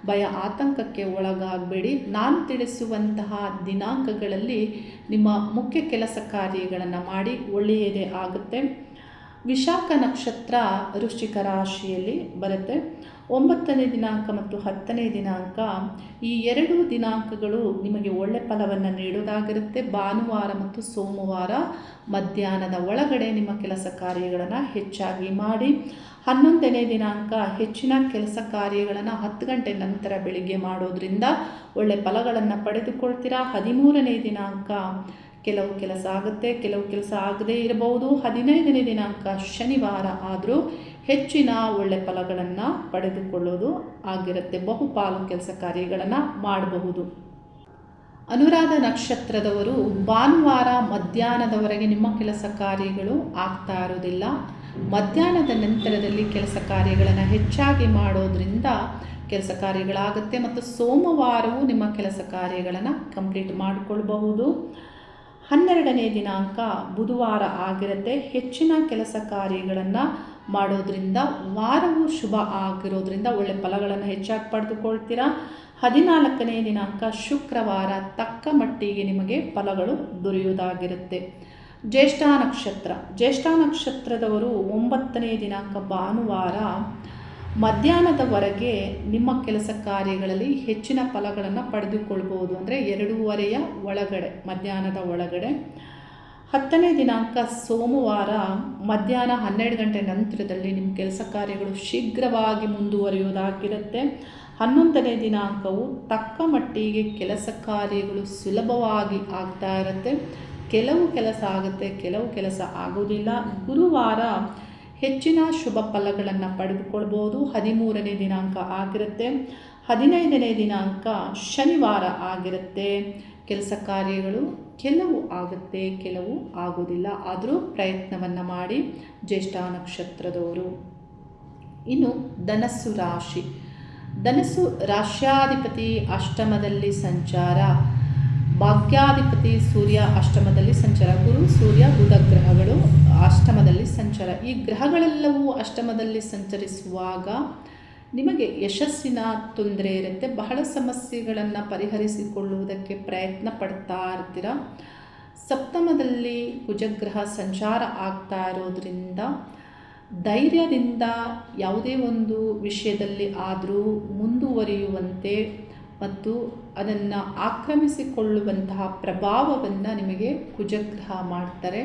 ಭಯ ಆತಂಕಕ್ಕೆ ಒಳಗಾಗಬೇಡಿ. ನಾನು ತಿಳಿಸುವಂತಹ ದಿನಾಂಕಗಳಲ್ಲಿ ನಿಮ್ಮ ಮುಖ್ಯ ಕೆಲಸ ಕಾರ್ಯಗಳನ್ನು ಮಾಡಿ ಒಳ್ಳೆಯದೇ ಆಗುತ್ತೆ. ವಿಶಾಖ ನಕ್ಷತ್ರ ವೃಶ್ಚಿಕ ರಾಶಿಯಲ್ಲಿ ಬರುತ್ತೆ. 9ನೇ ದಿನಾಂಕ ಮತ್ತು 10ನೇ ದಿನಾಂಕ, ಈ 2 ದಿನಾಂಕಗಳು ನಿಮಗೆ ಒಳ್ಳೆ ಫಲವನ್ನು ನೀಡೋದಾಗಿರುತ್ತೆ. ಭಾನುವಾರ ಮತ್ತು ಸೋಮವಾರ ಮಧ್ಯಾಹ್ನದ ಒಳಗಡೆ ನಿಮ್ಮ ಕೆಲಸ ಕಾರ್ಯಗಳನ್ನು ಹೆಚ್ಚಾಗಿ ಮಾಡಿ. 11ನೇ ದಿನಾಂಕ ಹೆಚ್ಚಿನ ಕೆಲಸ ಕಾರ್ಯಗಳನ್ನು 10 ಗಂಟೆ ನಂತರ ಬೆಳಿಗ್ಗೆ ಮಾಡೋದ್ರಿಂದ ಒಳ್ಳೆ ಫಲಗಳನ್ನು ಪಡೆದುಕೊಳ್ತೀರಾ. 13ನೇ ದಿನಾಂಕ ಕೆಲವು ಕೆಲಸ ಆಗುತ್ತೆ, ಕೆಲವು ಕೆಲಸ ಆಗದೇ ಇರಬಹುದು. 15ನೇ ದಿನಾಂಕ ಶನಿವಾರ ಆದರೂ ಹೆಚ್ಚಿನ ಒಳ್ಳೆ ಫಲಗಳನ್ನು ಪಡೆದುಕೊಳ್ಳೋದು ಆಗಿರುತ್ತೆ. ಬಹುಪಾಲು ಕೆಲಸ ಕಾರ್ಯಗಳನ್ನು ಮಾಡಬಹುದು. ಅನುರಾಧ ನಕ್ಷತ್ರದವರು ಭಾನುವಾರ ಮಧ್ಯಾಹ್ನದವರೆಗೆ ನಿಮ್ಮ ಕೆಲಸ ಕಾರ್ಯಗಳು ಆಗ್ತಾ ಇರೋದಿಲ್ಲ. ಮಧ್ಯಾಹ್ನದ ನಂತರದಲ್ಲಿ ಕೆಲಸ ಕಾರ್ಯಗಳನ್ನು ಹೆಚ್ಚಾಗಿ ಮಾಡೋದ್ರಿಂದ ಕೆಲಸ ಕಾರ್ಯಗಳಾಗುತ್ತೆ ಮತ್ತು ಸೋಮವಾರವೂ ನಿಮ್ಮ ಕೆಲಸ ಕಾರ್ಯಗಳನ್ನು ಕಂಪ್ಲೀಟ್ ಮಾಡಿಕೊಳ್ಬಹುದು. 12ನೇ ದಿನಾಂಕ ಬುಧವಾರ ಆಗಿರುತ್ತೆ. ಹೆಚ್ಚಿನ ಕೆಲಸ ಕಾರ್ಯಗಳನ್ನು ಮಾಡೋದ್ರಿಂದ ವಾರವೂ ಶುಭ ಆಗಿರೋದ್ರಿಂದ ಒಳ್ಳೆ ಫಲಗಳನ್ನು ಹೆಚ್ಚಾಗಿ ಪಡೆದುಕೊಳ್ತೀರಾ. 14ನೇ ದಿನಾಂಕ ಶುಕ್ರವಾರ ತಕ್ಕ ಮಟ್ಟಿಗೆ ನಿಮಗೆ ಫಲಗಳು ದೊರೆಯುವುದಾಗಿರುತ್ತೆ. ಜ್ಯೇಷ್ಠ ನಕ್ಷತ್ರ. ಜ್ಯೇಷ್ಠ ನಕ್ಷತ್ರದವರು 9ನೇ ದಿನಾಂಕ ಭಾನುವಾರ ಮಧ್ಯಾಹ್ನದವರೆಗೆ ನಿಮ್ಮ ಕೆಲಸ ಕಾರ್ಯಗಳಲ್ಲಿ ಹೆಚ್ಚಿನ ಫಲಗಳನ್ನು ಪಡೆದುಕೊಳ್ಬೋದು. ಅಂದರೆ 2:30ಯ ಒಳಗಡೆ, ಮಧ್ಯಾಹ್ನದ ಒಳಗಡೆ. 10ನೇ ದಿನಾಂಕ ಸೋಮವಾರ ಮಧ್ಯಾಹ್ನ 12 ಗಂಟೆ ನಂತರದಲ್ಲಿ ನಿಮ್ಮ ಕೆಲಸ ಕಾರ್ಯಗಳು ಶೀಘ್ರವಾಗಿ ಮುಂದುವರಿಯೋದಾಗಿರುತ್ತೆ. 11ನೇ ದಿನಾಂಕವು ತಕ್ಕ ಮಟ್ಟಿಗೆ ಕೆಲಸ ಕಾರ್ಯಗಳು ಸುಲಭವಾಗಿ ಆಗ್ತಾ ಇರುತ್ತೆ. ಕೆಲವು ಕೆಲಸ ಆಗುತ್ತೆ, ಕೆಲವು ಕೆಲಸ ಆಗೋದಿಲ್ಲ. ಗುರುವಾರ ಹೆಚ್ಚಿನ ಶುಭ ಫಲಗಳನ್ನು ಪಡೆದುಕೊಳ್ಬೋದು. 13ನೇ ದಿನಾಂಕ ಆಗಿರುತ್ತೆ. 15ನೇ ದಿನಾಂಕ ಶನಿವಾರ ಆಗಿರುತ್ತೆ. ಕೆಲಸ ಕಾರ್ಯಗಳು ಕೆಲವು ಆಗುತ್ತೆ, ಕೆಲವು ಆಗೋದಿಲ್ಲ. ಆದರೂ ಪ್ರಯತ್ನವನ್ನು ಮಾಡಿ ಜ್ಯೇಷ್ಠ ನಕ್ಷತ್ರದವರು. ಇನ್ನು ಧನಸ್ಸು ರಾಶಿ. ಧನಸ್ಸು ರಾಶ್ಯಾಧಿಪತಿ ಅಷ್ಟಮದಲ್ಲಿ ಸಂಚಾರ, ಭಾಗ್ಯಾಧಿಪತಿ ಸೂರ್ಯ ಅಷ್ಟಮದಲ್ಲಿ ಸಂಚಾರ, ಗುರು ಸೂರ್ಯ ಬುಧ ಗ್ರಹಗಳು ಅಷ್ಟಮದಲ್ಲಿ ಸಂಚಾರ. ಈ ಗ್ರಹಗಳೆಲ್ಲವೂ ಅಷ್ಟಮದಲ್ಲಿ ಸಂಚರಿಸುವಾಗ ನಿಮಗೆ ಯಶಸ್ಸಿನ ತೊಂದರೆ ಇರುತ್ತೆ. ಬಹಳ ಸಮಸ್ಯೆಗಳನ್ನು ಪರಿಹರಿಸಿಕೊಳ್ಳುವುದಕ್ಕೆ ಪ್ರಯತ್ನ ಪಡ್ತಾ ಇರ್ತೀರ. ಸಪ್ತಮದಲ್ಲಿ ಕುಜಗ್ರಹ ಸಂಚಾರ ಆಗ್ತಾ ಇರೋದ್ರಿಂದ ಧೈರ್ಯದಿಂದ ಯಾವುದೇ ಒಂದು ವಿಷಯದಲ್ಲಿ ಆದರೂ ಮುಂದುವರಿಯುವಂತೆ ಮತ್ತು ಅದನ್ನು ಆಕ್ರಮಿಸಿಕೊಳ್ಳುವಂತಹ ಪ್ರಭಾವವನ್ನು ನಿಮಗೆ ಕುಜಗ್ರಹ ಮಾಡ್ತಾರೆ.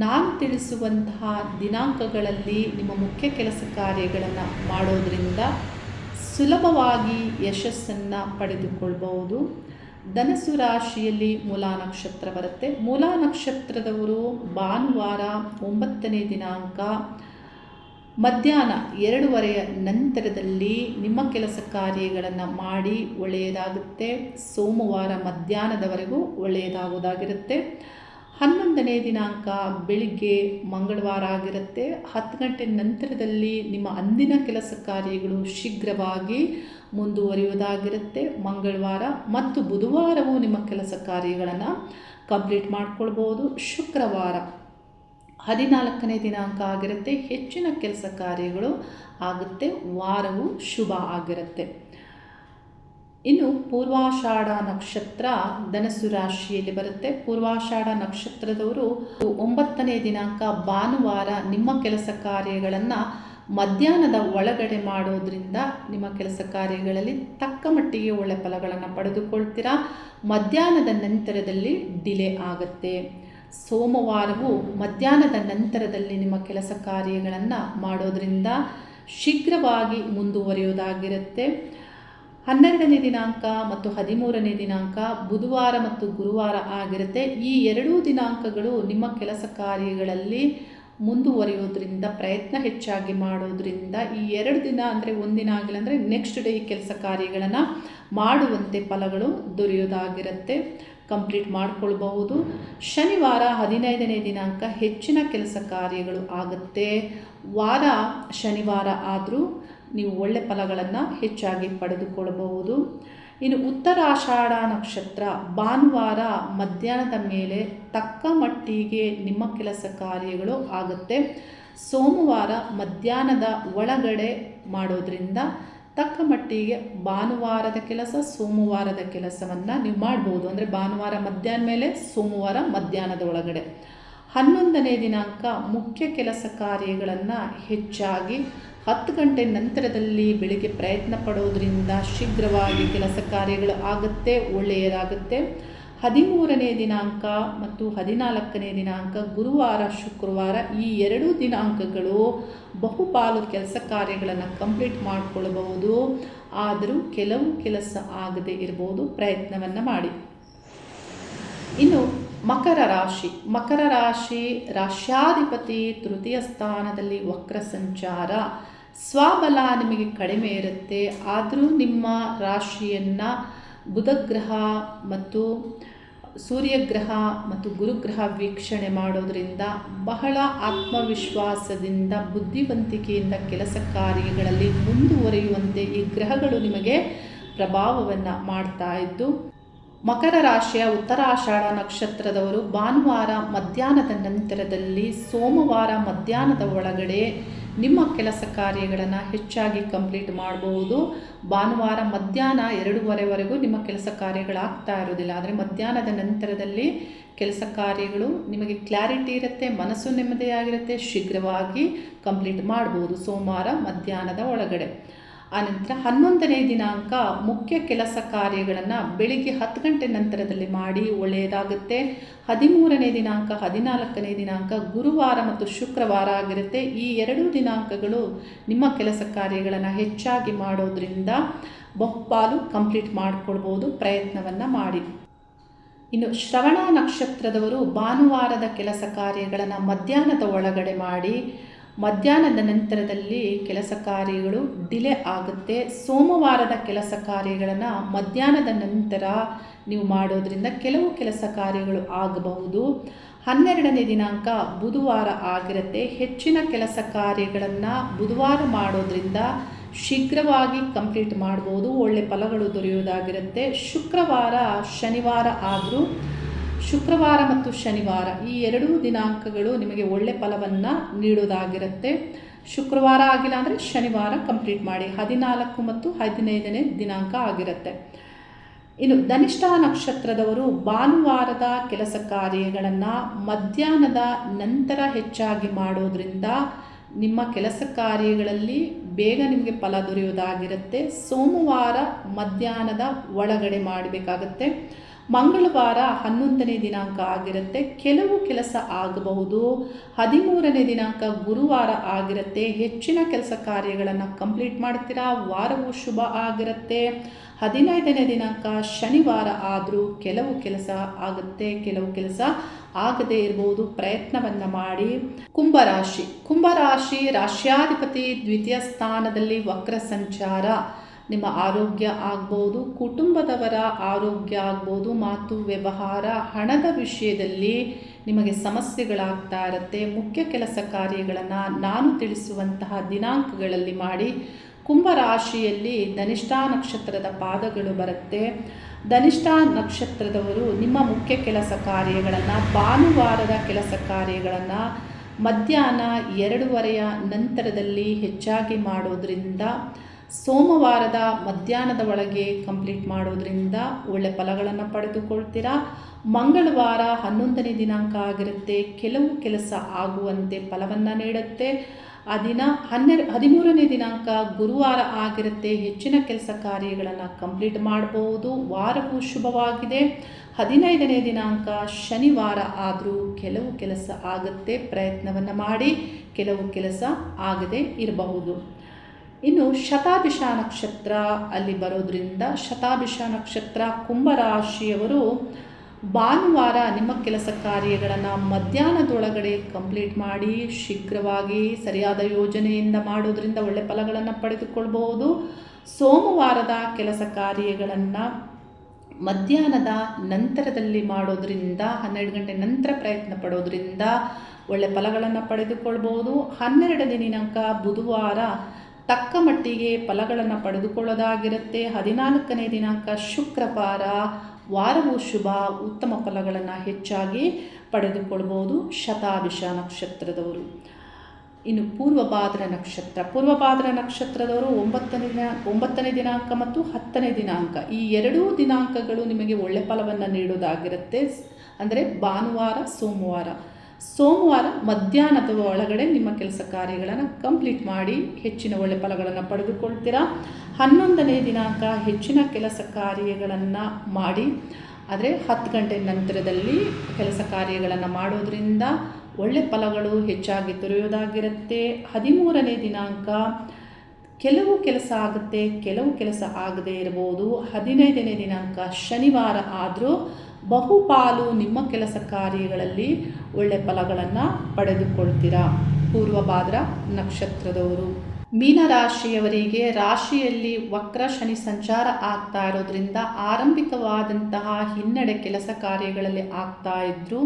ನಾನು ತಿಳಿಸುವಂತಹ ದಿನಾಂಕಗಳಲ್ಲಿ ನಿಮ್ಮ ಮುಖ್ಯ ಕೆಲಸ ಕಾರ್ಯಗಳನ್ನು ಮಾಡೋದರಿಂದ ಸುಲಭವಾಗಿ ಯಶಸ್ಸನ್ನು ಪಡೆದುಕೊಳ್ಬಹುದು. ಧನಸ್ಸು ರಾಶಿಯಲ್ಲಿ ಮೂಲಾ ನಕ್ಷತ್ರ ಬರುತ್ತೆ. ಮೂಲಾ ನಕ್ಷತ್ರದವರು ಭಾನುವಾರ 9ನೇ ದಿನಾಂಕ ಮಧ್ಯಾಹ್ನ 2:30ಯ ನಂತರದಲ್ಲಿ ನಿಮ್ಮ ಕೆಲಸ ಕಾರ್ಯಗಳನ್ನು ಮಾಡಿ ಒಳ್ಳೆಯದಾಗುತ್ತೆ. ಸೋಮವಾರ ಮಧ್ಯಾಹ್ನದವರೆಗೂ ಒಳ್ಳೆಯದಾಗೋದಾಗಿರುತ್ತೆ. 11ನೇ ದಿನಾಂಕ ಬೆಳಿಗ್ಗೆ ಮಂಗಳವಾರ ಆಗಿರುತ್ತೆ. 10 ಗಂಟೆ ನಂತರದಲ್ಲಿ ನಿಮ್ಮ ಅಂದಿನ ಕೆಲಸ ಕಾರ್ಯಗಳು ಶೀಘ್ರವಾಗಿ ಮುಂದುವರಿಯುವುದಾಗಿರುತ್ತೆ. ಮಂಗಳವಾರ ಮತ್ತು ಬುಧವಾರವೂ ನಿಮ್ಮ ಕೆಲಸ ಕಾರ್ಯಗಳನ್ನು ಕಂಪ್ಲೀಟ್ ಮಾಡ್ಕೊಳ್ಬೋದು. ಶುಕ್ರವಾರ 14ನೇ ದಿನಾಂಕ ಆಗಿರುತ್ತೆ. ಹೆಚ್ಚಿನ ಕೆಲಸ ಕಾರ್ಯಗಳು ಆಗುತ್ತೆ. ವಾರವು ಶುಭ ಆಗಿರುತ್ತೆ. ಇನ್ನು ಪೂರ್ವಾಷಾಢ ನಕ್ಷತ್ರ ಧನಸ್ಸು ರಾಶಿಯಲ್ಲಿ ಬರುತ್ತೆ. ಪೂರ್ವಾಷಾಢ ನಕ್ಷತ್ರದವರು 9ನೇ ದಿನಾಂಕ ಭಾನುವಾರ ನಿಮ್ಮ ಕೆಲಸ ಕಾರ್ಯಗಳನ್ನು ಮಧ್ಯಾಹ್ನದ ಒಳಗಡೆ ಮಾಡೋದ್ರಿಂದ ನಿಮ್ಮ ಕೆಲಸ ಕಾರ್ಯಗಳಲ್ಲಿ ತಕ್ಕ ಮಟ್ಟಿಗೆ ಒಳ್ಳೆ ಫಲಗಳನ್ನು ಪಡೆದುಕೊಳ್ತೀರಾ. ಮಧ್ಯಾಹ್ನದ ನಂತರದಲ್ಲಿ ಡಿಲೇ ಆಗುತ್ತೆ. ಸೋಮವಾರವೂ ಮಧ್ಯಾಹ್ನದ ನಂತರದಲ್ಲಿ ನಿಮ್ಮ ಕೆಲಸ ಕಾರ್ಯಗಳನ್ನು ಮಾಡೋದ್ರಿಂದ ಶೀಘ್ರವಾಗಿ ಮುಂದುವರಿಯೋದಾಗಿರುತ್ತೆ. 12ನೇ ದಿನಾಂಕ ಮತ್ತು 13ನೇ ದಿನಾಂಕ ಬುಧವಾರ ಮತ್ತು ಗುರುವಾರ ಆಗಿರುತ್ತೆ. ಈ ಎರಡೂ ದಿನಾಂಕಗಳು ನಿಮ್ಮ ಕೆಲಸ ಕಾರ್ಯಗಳಲ್ಲಿ ಮುಂದುವರಿಯೋದ್ರಿಂದ, ಪ್ರಯತ್ನ ಹೆಚ್ಚಾಗಿ ಮಾಡೋದ್ರಿಂದ ಈ 2 ದಿನ ಅಂದರೆ ಒಂದಿನ ಆಗಿಲ್ಲ ಅಂದರೆ ನೆಕ್ಸ್ಟ್ ಡೇ ಈ ಕೆಲಸ ಕಾರ್ಯಗಳನ್ನು ಮಾಡುವಂತೆ ಫಲಗಳು ದೊರೆಯೋದಾಗಿರುತ್ತೆ. ಕಂಪ್ಲೀಟ್ ಮಾಡ್ಕೊಳ್ಬಹುದು. ಶನಿವಾರ 15ನೇ ದಿನಾಂಕ ಹೆಚ್ಚಿನ ಕೆಲಸ ಕಾರ್ಯಗಳು ಆಗುತ್ತೆ. ವಾರ ಶನಿವಾರ ಆದರೂ ನೀವು ಒಳ್ಳೆ ಫಲಗಳನ್ನು ಹೆಚ್ಚಾಗಿ ಪಡೆದುಕೊಳ್ಳಬಹುದು. ಇನ್ನು ಉತ್ತರಾಷಾಢ ನಕ್ಷತ್ರ ಭಾನುವಾರ ಮಧ್ಯಾಹ್ನದ ಮೇಲೆ ತಕ್ಕ ಮಟ್ಟಿಗೆ ನಿಮ್ಮ ಕೆಲಸ ಕಾರ್ಯಗಳು ಆಗುತ್ತೆ. ಸೋಮವಾರ ಮಧ್ಯಾಹ್ನದ ಒಳಗಡೆ ಮಾಡೋದ್ರಿಂದ ತಕ್ಕ ಮಟ್ಟಿಗೆ ಭಾನುವಾರದ ಕೆಲಸ ಸೋಮವಾರದ ಕೆಲಸವನ್ನು ನೀವು ಮಾಡ್ಬೋದು. ಅಂದರೆ ಭಾನುವಾರ ಮಧ್ಯಾಹ್ನ ಮೇಲೆ ಸೋಮವಾರ ಮಧ್ಯಾಹ್ನದ ಒಳಗಡೆ. 11ನೇ ದಿನಾಂಕ ಮುಖ್ಯ ಕೆಲಸ ಕಾರ್ಯಗಳನ್ನು ಹೆಚ್ಚಾಗಿ 10 ಗಂಟೆ ನಂತರದಲ್ಲಿ ಬೆಳಿಗ್ಗೆ ಪ್ರಯತ್ನ ಪಡೋದ್ರಿಂದ ಶೀಘ್ರವಾಗಿ ಕೆಲಸ ಕಾರ್ಯಗಳು ಆಗುತ್ತೆ, ಒಳ್ಳೆಯದಾಗುತ್ತೆ. 13ನೇ ದಿನಾಂಕ ಮತ್ತು 14ನೇ ದಿನಾಂಕ ಗುರುವಾರ ಶುಕ್ರವಾರ ಈ 2 ದಿನಾಂಕಗಳು ಬಹುಪಾಲು ಕೆಲಸ ಕಾರ್ಯಗಳನ್ನು ಕಂಪ್ಲೀಟ್ ಮಾಡಿಕೊಳ್ಳಬಹುದು. ಆದರೂ ಕೆಲವು ಕೆಲಸ ಆಗದೆ ಇರಬಹುದು, ಪ್ರಯತ್ನವನ್ನು ಮಾಡಿ. ಇನ್ನು ಮಕರ ರಾಶಿ ರಾಶ್ಯಾಧಿಪತಿ ತೃತೀಯ ಸ್ಥಾನದಲ್ಲಿ ವಕ್ರ ಸಂಚಾರ. ಸ್ವಬಲ ನಿಮಗೆ ಕಡಿಮೆ ಇರುತ್ತೆ. ಆದರೂ ನಿಮ್ಮ ರಾಶಿಯನ್ನು ಬುಧಗ್ರಹ ಮತ್ತು ಸೂರ್ಯಗ್ರಹ ಮತ್ತು ಗುರುಗ್ರಹ ವೀಕ್ಷಣೆ ಮಾಡೋದರಿಂದ ಬಹಳ ಆತ್ಮವಿಶ್ವಾಸದಿಂದ ಬುದ್ಧಿವಂತಿಕೆಯಿಂದ ಕೆಲಸ ಕಾರ್ಯಗಳಲ್ಲಿ ಮುಂದುವರಿಯುವಂತೆ ಈ ಗ್ರಹಗಳು ನಿಮಗೆ ಪ್ರಭಾವವನ್ನು ಮಾಡ್ತಾ ಇದ್ದು, ಮಕರ ರಾಶಿಯ ಉತ್ತರಾಷಾಢ ನಕ್ಷತ್ರದವರು ಭಾನುವಾರ ಮಧ್ಯಾಹ್ನದ ನಂತರದಲ್ಲಿ ಸೋಮವಾರ ಮಧ್ಯಾಹ್ನದ ಒಳಗಡೆ ನಿಮ್ಮ ಕೆಲಸ ಕಾರ್ಯಗಳನ್ನು ಹೆಚ್ಚಾಗಿ ಕಂಪ್ಲೀಟ್ ಮಾಡಬಹುದು. ಭಾನುವಾರ ಮಧ್ಯಾಹ್ನ 2:30ವರೆಗೂ ನಿಮ್ಮ ಕೆಲಸ ಕಾರ್ಯಗಳಾಗ್ತಾ ಇರೋದಿಲ್ಲ. ಆದರೆ ಮಧ್ಯಾಹ್ನದ ನಂತರದಲ್ಲಿ ಕೆಲಸ ಕಾರ್ಯಗಳು ನಿಮಗೆ ಕ್ಲಾರಿಟಿ ಇರುತ್ತೆ, ಮನಸ್ಸು ನೆಮ್ಮದಿಯಾಗಿರುತ್ತೆ, ಶೀಘ್ರವಾಗಿ ಕಂಪ್ಲೀಟ್ ಮಾಡ್ಬೋದು ಸೋಮವಾರ ಮಧ್ಯಾಹ್ನದ ಒಳಗಡೆ. ಆನಂತರ 11ನೇ ದಿನಾಂಕ ಮುಖ್ಯ ಕೆಲಸ ಕಾರ್ಯಗಳನ್ನು ಬೆಳಿಗ್ಗೆ 10 ಗಂಟೆ ನಂತರದಲ್ಲಿ ಮಾಡಿ ಒಳ್ಳೆಯದಾಗುತ್ತೆ. 13ನೇ ದಿನಾಂಕ 14ನೇ ದಿನಾಂಕ ಗುರುವಾರ ಮತ್ತು ಶುಕ್ರವಾರ ಆಗಿರುತ್ತೆ. ಈ 2 ದಿನಾಂಕಗಳು ನಿಮ್ಮ ಕೆಲಸ ಕಾರ್ಯಗಳನ್ನು ಹೆಚ್ಚಾಗಿ ಮಾಡೋದ್ರಿಂದ ಬಹುಪಾಲು ಕಂಪ್ಲೀಟ್ ಮಾಡಿಕೊಳ್ಬೋದು, ಪ್ರಯತ್ನವನ್ನು ಮಾಡಿ. ಇನ್ನು ಶ್ರವಣ ನಕ್ಷತ್ರದವರು ಭಾನುವಾರದ ಕೆಲಸ ಕಾರ್ಯಗಳನ್ನು ಮಧ್ಯಾಹ್ನದ ಒಳಗಡೆ ಮಾಡಿ ಮಧ್ಯಾಹ್ನದ ನಂತರದಲ್ಲಿ ಕೆಲಸ ಕಾರ್ಯಗಳು ಡಿಲೇ ಆಗುತ್ತೆ. ಸೋಮವಾರದ ಕೆಲಸ ಕಾರ್ಯಗಳನ್ನು ಮಧ್ಯಾಹ್ನದ ನಂತರ ನೀವು ಮಾಡೋದ್ರಿಂದ ಕೆಲವು ಕೆಲಸ ಕಾರ್ಯಗಳು ಆಗಬಹುದು. 12ನೇ ದಿನಾಂಕ ಬುಧವಾರ ಆಗಿರುತ್ತೆ. ಹೆಚ್ಚಿನ ಕೆಲಸ ಕಾರ್ಯಗಳನ್ನು ಬುಧವಾರ ಮಾಡೋದ್ರಿಂದ ಶೀಘ್ರವಾಗಿ ಕಂಪ್ಲೀಟ್ ಮಾಡ್ಬೋದು, ಒಳ್ಳೆ ಫಲಗಳು ದೊರೆಯೋದಾಗಿರುತ್ತೆ. ಶನಿವಾರ ಆದರೂ ಶುಕ್ರವಾರ ಮತ್ತು ಶನಿವಾರ ಈ 2 ದಿನಾಂಕಗಳು ನಿಮಗೆ ಒಳ್ಳೆ ಫಲವನ್ನು ನೀಡೋದಾಗಿರುತ್ತೆ. ಶುಕ್ರವಾರ ಆಗಿಲ್ಲ ಅಂದರೆ ಶನಿವಾರ ಕಂಪ್ಲೀಟ್ ಮಾಡಿ. 14 ಮತ್ತು 15ನೇ ದಿನಾಂಕ ಆಗಿರುತ್ತೆ. ಇನ್ನು ಧನಿಷ್ಠ ನಕ್ಷತ್ರದವರು ಭಾನುವಾರದ ಕೆಲಸ ಕಾರ್ಯಗಳನ್ನು ಮಧ್ಯಾಹ್ನದ ನಂತರ ಹೆಚ್ಚಾಗಿ ಮಾಡೋದ್ರಿಂದ ನಿಮ್ಮ ಕೆಲಸ ಕಾರ್ಯಗಳಲ್ಲಿ ಬೇಗ ನಿಮಗೆ ಫಲ ದೊರೆಯೋದಾಗಿರುತ್ತೆ. ಸೋಮವಾರ ಮಧ್ಯಾಹ್ನದ ಒಳಗಡೆ ಮಾಡಬೇಕಾಗತ್ತೆ. ಮಂಗಳವಾರ 11ನೇ ದಿನಾಂಕ ಆಗಿರುತ್ತೆ. ಕೆಲವು ಕೆಲಸ ಆಗಬಹುದು. 13ನೇ ದಿನಾಂಕ ಗುರುವಾರ ಆಗಿರುತ್ತೆ. ಹೆಚ್ಚಿನ ಕೆಲಸ ಕಾರ್ಯಗಳನ್ನು ಕಂಪ್ಲೀಟ್ ಮಾಡ್ತೀರಾ, ವಾರವು ಶುಭ ಆಗಿರುತ್ತೆ. 15ನೇ ದಿನಾಂಕ ಶನಿವಾರ ಆದರೂ ಕೆಲವು ಕೆಲಸ ಆಗುತ್ತೆ, ಕೆಲವು ಕೆಲಸ ಆಗದೇ ಇರಬಹುದು, ಪ್ರಯತ್ನವನ್ನು ಮಾಡಿ. ಕುಂಭರಾಶಿ ರಾಶ್ಯಾಧಿಪತಿ ದ್ವಿತೀಯ ಸ್ಥಾನದಲ್ಲಿ ವಕ್ರ ಸಂಚಾರ. ನಿಮ್ಮ ಆರೋಗ್ಯ ಆಗ್ಬೋದು, ಕುಟುಂಬದವರ ಆರೋಗ್ಯ ಆಗ್ಬೋದು, ಮಾತು ವ್ಯವಹಾರ ಹಣದ ವಿಷಯದಲ್ಲಿ ನಿಮಗೆ ಸಮಸ್ಯೆಗಳಾಗ್ತಾ ಇರುತ್ತೆ. ಮುಖ್ಯ ಕೆಲಸ ಕಾರ್ಯಗಳನ್ನು ನಾನು ತಿಳಿಸುವಂತಹ ದಿನಾಂಕಗಳಲ್ಲಿ ಮಾಡಿ. ಕುಂಭರಾಶಿಯಲ್ಲಿ ಧನಿಷ್ಠ ನಕ್ಷತ್ರದ ಪಾದಗಳು ಬರುತ್ತೆ. ಧನಿಷ್ಠ ನಕ್ಷತ್ರದವರು ನಿಮ್ಮ ಮುಖ್ಯ ಕೆಲಸ ಕಾರ್ಯಗಳನ್ನು ಭಾನುವಾರದ ಕೆಲಸ ಕಾರ್ಯಗಳನ್ನು ಮಧ್ಯಾಹ್ನ 2:30ಯ ನಂತರದಲ್ಲಿ ಹೆಚ್ಚಾಗಿ ಮಾಡೋದ್ರಿಂದ ಸೋಮವಾರದ ಮಧ್ಯಾಹ್ನದ ಒಳಗೆ ಕಂಪ್ಲೀಟ್ ಮಾಡೋದ್ರಿಂದ ಒಳ್ಳೆ ಫಲಗಳನ್ನು ಪಡೆದುಕೊಳ್ತೀರಾ. ಮಂಗಳವಾರ 11ನೇ ದಿನಾಂಕ ಆಗಿರುತ್ತೆ. ಕೆಲವು ಕೆಲಸ ಆಗುವಂತೆ ಫಲವನ್ನು ನೀಡುತ್ತೆ. ಆ ದಿನ 13ನೇ ದಿನಾಂಕ ಗುರುವಾರ ಆಗಿರುತ್ತೆ. ಹೆಚ್ಚಿನ ಕೆಲಸ ಕಾರ್ಯಗಳನ್ನು ಕಂಪ್ಲೀಟ್ ಮಾಡಬಹುದು, ವಾರವು ಶುಭವಾಗಿದೆ. 15ನೇ ದಿನಾಂಕ ಶನಿವಾರ ಆದರೂ ಕೆಲವು ಕೆಲಸ ಆಗುತ್ತೆ, ಪ್ರಯತ್ನವನ್ನು ಮಾಡಿ, ಕೆಲವು ಕೆಲಸ ಆಗದೇ ಇರಬಹುದು. ಇನ್ನು ಶತಾಭಿಷ ನಕ್ಷತ್ರ ಅಲ್ಲಿ ಬರೋದ್ರಿಂದ ಶತಾಭಿಷ ನಕ್ಷತ್ರ ಕುಂಭರಾಶಿಯವರು ಭಾನುವಾರ ನಿಮ್ಮ ಕೆಲಸ ಕಾರ್ಯಗಳನ್ನು ಮಧ್ಯಾಹ್ನದೊಳಗಡೆ ಕಂಪ್ಲೀಟ್ ಮಾಡಿ ಶೀಘ್ರವಾಗಿ ಸರಿಯಾದ ಯೋಜನೆಯಿಂದ ಮಾಡೋದ್ರಿಂದ ಒಳ್ಳೆ ಫಲಗಳನ್ನು ಪಡೆದುಕೊಳ್ಬಹುದು. ಸೋಮವಾರದ ಕೆಲಸ ಕಾರ್ಯಗಳನ್ನು ಮಧ್ಯಾಹ್ನದ ನಂತರದಲ್ಲಿ ಮಾಡೋದ್ರಿಂದ 12 ಗಂಟೆ ನಂತರ ಪ್ರಯತ್ನ ಪಡೋದ್ರಿಂದ ಒಳ್ಳೆ ಫಲಗಳನ್ನು ಪಡೆದುಕೊಳ್ಬೋದು. 12ನೇ ದಿನಾಂಕ ಬುಧವಾರ ತಕ್ಕ ಮಟ್ಟಿಗೆ ಫಲಗಳನ್ನು ಪಡೆದುಕೊಳ್ಳೋದಾಗಿರುತ್ತೆ. 14ನೇ ದಿನಾಂಕ ಶುಕ್ರವಾರ ವಾರವು ಶುಭ, ಉತ್ತಮ ಫಲಗಳನ್ನು ಹೆಚ್ಚಾಗಿ ಪಡೆದುಕೊಳ್ಬೋದು ಶತಾಭಿಷ ನಕ್ಷತ್ರದವರು. ಇನ್ನು ಪೂರ್ವಭಾದ್ರ ನಕ್ಷತ್ರದವರು 9ನೇ ದಿನಾಂಕ ಮತ್ತು 10ನೇ ದಿನಾಂಕ ಈ ಎರಡೂ ದಿನಾಂಕಗಳು ನಿಮಗೆ ಒಳ್ಳೆ ಫಲವನ್ನು ನೀಡೋದಾಗಿರುತ್ತೆ. ಅಂದರೆ ಭಾನುವಾರ ಸೋಮವಾರ ಮಧ್ಯಾಹ್ನದ ಒಳಗಡೆ ನಿಮ್ಮ ಕೆಲಸ ಕಾರ್ಯಗಳನ್ನು ಕಂಪ್ಲೀಟ್ ಮಾಡಿ ಹೆಚ್ಚಿನ ಒಳ್ಳೆ ಫಲಗಳನ್ನು ಪಡೆದುಕೊಳ್ತೀರಾ. 11ನೇ ದಿನಾಂಕ ಹೆಚ್ಚಿನ ಕೆಲಸ ಕಾರ್ಯಗಳನ್ನು ಮಾಡಿ, ಆದರೆ 10 ಗಂಟೆ ನಂತರದಲ್ಲಿ ಕೆಲಸ ಕಾರ್ಯಗಳನ್ನು ಮಾಡೋದ್ರಿಂದ ಒಳ್ಳೆ ಫಲಗಳು ಹೆಚ್ಚಾಗಿ ದೊರೆಯೋದಾಗಿರುತ್ತೆ. 13ನೇ ದಿನಾಂಕ ಕೆಲವು ಕೆಲಸ ಆಗುತ್ತೆ, ಕೆಲವು ಕೆಲಸ ಆಗದೇ ಇರ್ಬೋದು. 15ನೇ ದಿನಾಂಕ ಶನಿವಾರ ಆದರೂ ಬಹುಪಾಲು ನಿಮ್ಮ ಕೆಲಸ ಕಾರ್ಯಗಳಲ್ಲಿ ಒಳ್ಳೆ ಫಲಗಳನ್ನು ಪಡೆದುಕೊಳ್ತೀರಾ. ಪೂರ್ವಭಾದ್ರ ನಕ್ಷತ್ರದವರು ಮೀನರಾಶಿಯವರಿಗೆ ರಾಶಿಯಲ್ಲಿ ವಕ್ರ ಶನಿ ಸಂಚಾರ ಆಗ್ತಾ ಇರೋದ್ರಿಂದ ಆರಂಭಿಕವಾದಂತಹ ಹಿನ್ನಡೆ ಕೆಲಸ ಕಾರ್ಯಗಳಲ್ಲಿ ಆಗ್ತಾ ಇದ್ರು.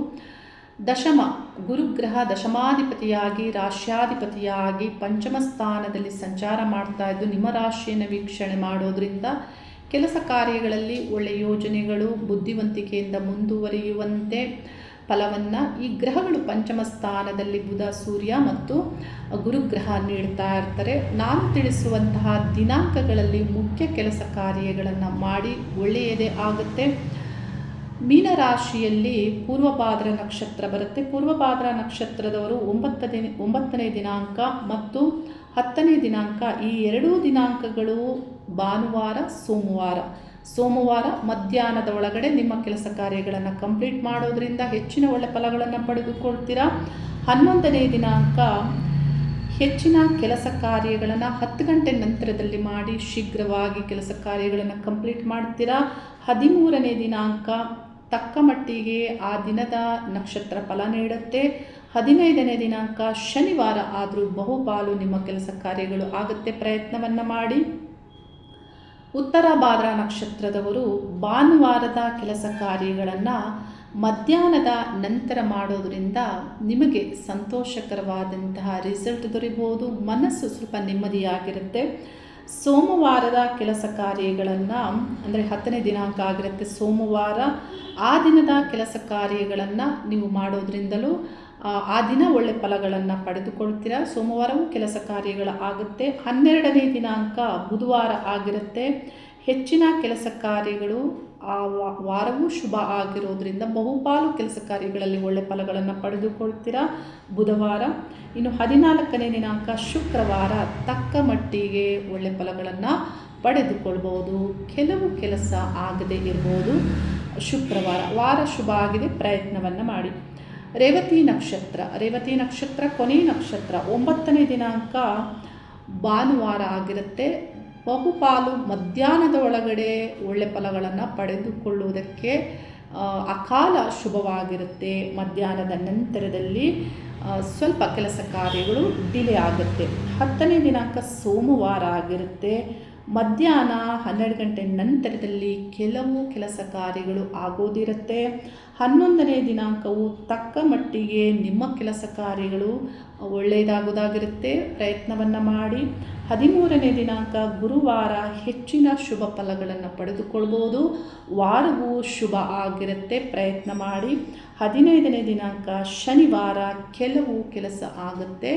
ಗುರುಗ್ರಹ ದಶಮಾಧಿಪತಿಯಾಗಿ ರಾಶ್ಯಾಧಿಪತಿಯಾಗಿ ಪಂಚಮ ಸ್ಥಾನದಲ್ಲಿ ಸಂಚಾರ ಮಾಡ್ತಾ ಇದ್ದು ನಿಮ್ಮ ರಾಶಿಯನ್ನು ವೀಕ್ಷಣೆ ಮಾಡೋದ್ರಿಂದ ಕೆಲಸ ಕಾರ್ಯಗಳಲ್ಲಿ ಒಳ್ಳೆಯ ಯೋಜನೆಗಳು ಬುದ್ಧಿವಂತಿಕೆಯಿಂದ ಮುಂದುವರಿಯುವಂತೆ ಫಲವನ್ನು ಈ ಗ್ರಹಗಳು ಪಂಚಮ ಸ್ಥಾನದಲ್ಲಿ ಬುಧ, ಸೂರ್ಯ ಮತ್ತು ಗುರುಗ್ರಹ ನೀಡ್ತಾ ಇರ್ತಾರೆ. ನಾನು ತಿಳಿಸುವಂತಹ ದಿನಾಂಕಗಳಲ್ಲಿ ಮುಖ್ಯ ಕೆಲಸ ಕಾರ್ಯಗಳನ್ನು ಮಾಡಿ ಒಳ್ಳೆಯದೇ ಆಗುತ್ತೆ. ಮೀನರಾಶಿಯಲ್ಲಿ ಪೂರ್ವಭಾದ್ರ ನಕ್ಷತ್ರ ಬರುತ್ತೆ. ಪೂರ್ವಭಾದ್ರ ನಕ್ಷತ್ರದವರು 9ನೇ ದಿನಾಂಕ ಮತ್ತು 10ನೇ ದಿನಾಂಕ ಈ ಎರಡೂ ದಿನಾಂಕಗಳು ಭಾನುವಾರ ಸೋಮವಾರ ಮಧ್ಯಾಹ್ನದ ಒಳಗಡೆ ನಿಮ್ಮ ಕೆಲಸ ಕಾರ್ಯಗಳನ್ನು ಕಂಪ್ಲೀಟ್ ಮಾಡೋದ್ರಿಂದ ಹೆಚ್ಚಿನ ಒಳ್ಳೆ ಫಲಗಳನ್ನು ಪಡೆದುಕೊಳ್ತೀರಾ. 11ನೇ ದಿನಾಂಕ ಹೆಚ್ಚಿನ ಕೆಲಸ ಕಾರ್ಯಗಳನ್ನು 10 ಗಂಟೆ ನಂತರದಲ್ಲಿ ಮಾಡಿ ಶೀಘ್ರವಾಗಿ ಕೆಲಸ ಕಾರ್ಯಗಳನ್ನು ಕಂಪ್ಲೀಟ್ ಮಾಡ್ತೀರಾ. 13ನೇ ದಿನಾಂಕ ತಕ್ಕ ಮಟ್ಟಿಗೆ ಆ ದಿನದ ನಕ್ಷತ್ರ ಫಲ ನೀಡುತ್ತೆ. 15ನೇ ದಿನಾಂಕ ಶನಿವಾರ ಆದರೂ ಬಹುಪಾಲು ನಿಮ್ಮ ಕೆಲಸ ಕಾರ್ಯಗಳು ಆಗುತ್ತೆ, ಪ್ರಯತ್ನವನ್ನು ಮಾಡಿ. ಉತ್ತರ ಭಾದ್ರ ನಕ್ಷತ್ರದವರು ಭಾನುವಾರದ ಕೆಲಸ ಕಾರ್ಯಗಳನ್ನು ಮಧ್ಯಾಹ್ನದ ನಂತರ ಮಾಡೋದರಿಂದ ನಿಮಗೆ ಸಂತೋಷಕರವಾದಂತಹ ರಿಸಲ್ಟ್ ದೊರೆಯಬಹುದು, ಮನಸ್ಸು ಸ್ವಲ್ಪ ನೆಮ್ಮದಿಯಾಗಿರುತ್ತೆ. ಸೋಮವಾರದ ಕೆಲಸ ಕಾರ್ಯಗಳನ್ನು ಅಂದರೆ 10ನೇ ದಿನಾಂಕ ಆಗಿರುತ್ತೆ ಸೋಮವಾರ, ಆ ದಿನದ ಕೆಲಸ ಕಾರ್ಯಗಳನ್ನು ನೀವು ಮಾಡೋದ್ರಿಂದಲೂ ಆ ದಿನ ಒಳ್ಳೆ ಫಲಗಳನ್ನು ಪಡೆದುಕೊಳ್ತೀರಾ. ಸೋಮವಾರವೂ ಕೆಲಸ ಕಾರ್ಯಗಳು ಆಗುತ್ತೆ. 12ನೇ ದಿನಾಂಕ ಬುಧವಾರ ಆಗಿರುತ್ತೆ. ಹೆಚ್ಚಿನ ಕೆಲಸ ಕಾರ್ಯಗಳು ಆ ವಾರವೂ ಶುಭ ಆಗಿರೋದ್ರಿಂದ ಬಹುಪಾಲು ಕೆಲಸ ಕಾರ್ಯಗಳಲ್ಲಿ ಒಳ್ಳೆ ಫಲಗಳನ್ನು ಪಡೆದುಕೊಳ್ತೀರಾ ಬುಧವಾರ. ಇನ್ನು 14ನೇ ದಿನಾಂಕ ಶುಕ್ರವಾರ ತಕ್ಕ ಮಟ್ಟಿಗೆ ಒಳ್ಳೆ ಫಲಗಳನ್ನು ಪಡೆದುಕೊಳ್ಬೋದು. ಕೆಲವು ಕೆಲಸ ಆಗದೇ ಇರ್ಬೋದು. ಶುಕ್ರವಾರ ವಾರ ಶುಭ ಆಗಿದೆ, ಪ್ರಯತ್ನವನ್ನು ಮಾಡಿ. ರೇವತಿ ನಕ್ಷತ್ರ ಕೊನೆಯ ನಕ್ಷತ್ರ 9ನೇ ದಿನಾಂಕ ಭಾನುವಾರ ಆಗಿರುತ್ತೆ. ಬಹುಪಾಲು ಮಧ್ಯಾಹ್ನದ ಒಳಗಡೆ ಒಳ್ಳೆ ಫಲಗಳನ್ನು ಪಡೆದುಕೊಳ್ಳುವುದಕ್ಕೆ ಅಕಾಲ ಶುಭವಾಗಿರುತ್ತೆ. ಮಧ್ಯಾಹ್ನದ ನಂತರದಲ್ಲಿ ಸ್ವಲ್ಪ ಕೆಲಸ ಕಾರ್ಯಗಳು ಡಿಲೇ ಆಗುತ್ತೆ. 10ನೇ ದಿನಾಂಕ ಸೋಮವಾರ ಆಗಿರುತ್ತೆ. ಮಧ್ಯಾಹ್ನ 12 ಗಂಟೆ ನಂತರದಲ್ಲಿ ಕೆಲವು ಕೆಲಸ ಕಾರ್ಯಗಳು ಆಗೋದಿರುತ್ತೆ. 11ನೇ ದಿನಾಂಕವು ತಕ್ಕ ಮಟ್ಟಿಗೆ ನಿಮ್ಮ ಕೆಲಸ ಕಾರ್ಯಗಳು ಒಳ್ಳೆಯದಾಗೋದಾಗಿರುತ್ತೆ, ಪ್ರಯತ್ನವನ್ನು ಮಾಡಿ. 13ನೇ ದಿನಾಂಕ ಗುರುವಾರ ಹೆಚ್ಚಿನ ಶುಭ ಫಲಗಳನ್ನು ಪಡೆದುಕೊಳ್ಬೋದು, ವಾರವೂ ಶುಭ ಆಗಿರುತ್ತೆ, ಪ್ರಯತ್ನ ಮಾಡಿ. 15ನೇ ದಿನಾಂಕ ಶನಿವಾರ ಕೆಲವು ಕೆಲಸ ಆಗುತ್ತೆ,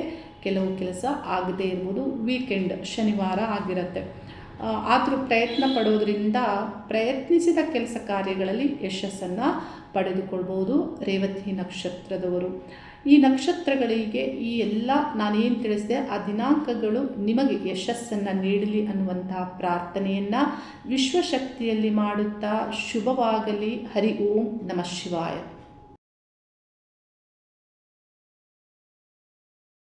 ಕೆಲವು ಕೆಲಸ ಆಗದೇ ಇರ್ಬೋದು. ವೀಕೆಂಡ್ ಶನಿವಾರ ಆಗಿರುತ್ತೆ. ಆದರೂ ಪ್ರಯತ್ನ ಪಡೋದ್ರಿಂದ ಪ್ರಯತ್ನಿಸಿದ ಕೆಲಸ ಕಾರ್ಯಗಳಲ್ಲಿ ಯಶಸ್ಸನ್ನು ಪಡೆದುಕೊಳ್ಬೋದು ರೇವತಿ ನಕ್ಷತ್ರದವರು. ಈ ನಕ್ಷತ್ರಗಳಿಗೆ ಈ ಎಲ್ಲ ನಾನೇನು ತಿಳಿಸಿದೆ ಆ ದಿನಾಂಕಗಳು ನಿಮಗೆ ಯಶಸ್ಸನ್ನು ನೀಡಲಿ ಅನ್ನುವಂತಹ ಪ್ರಾರ್ಥನೆಯನ್ನು ವಿಶ್ವಶಕ್ತಿಯಲ್ಲಿ ಮಾಡುತ್ತಾ ಶುಭವಾಗಲಿ. ಹರಿ ಓಂ ನಮಃ ಶಿವಾಯ.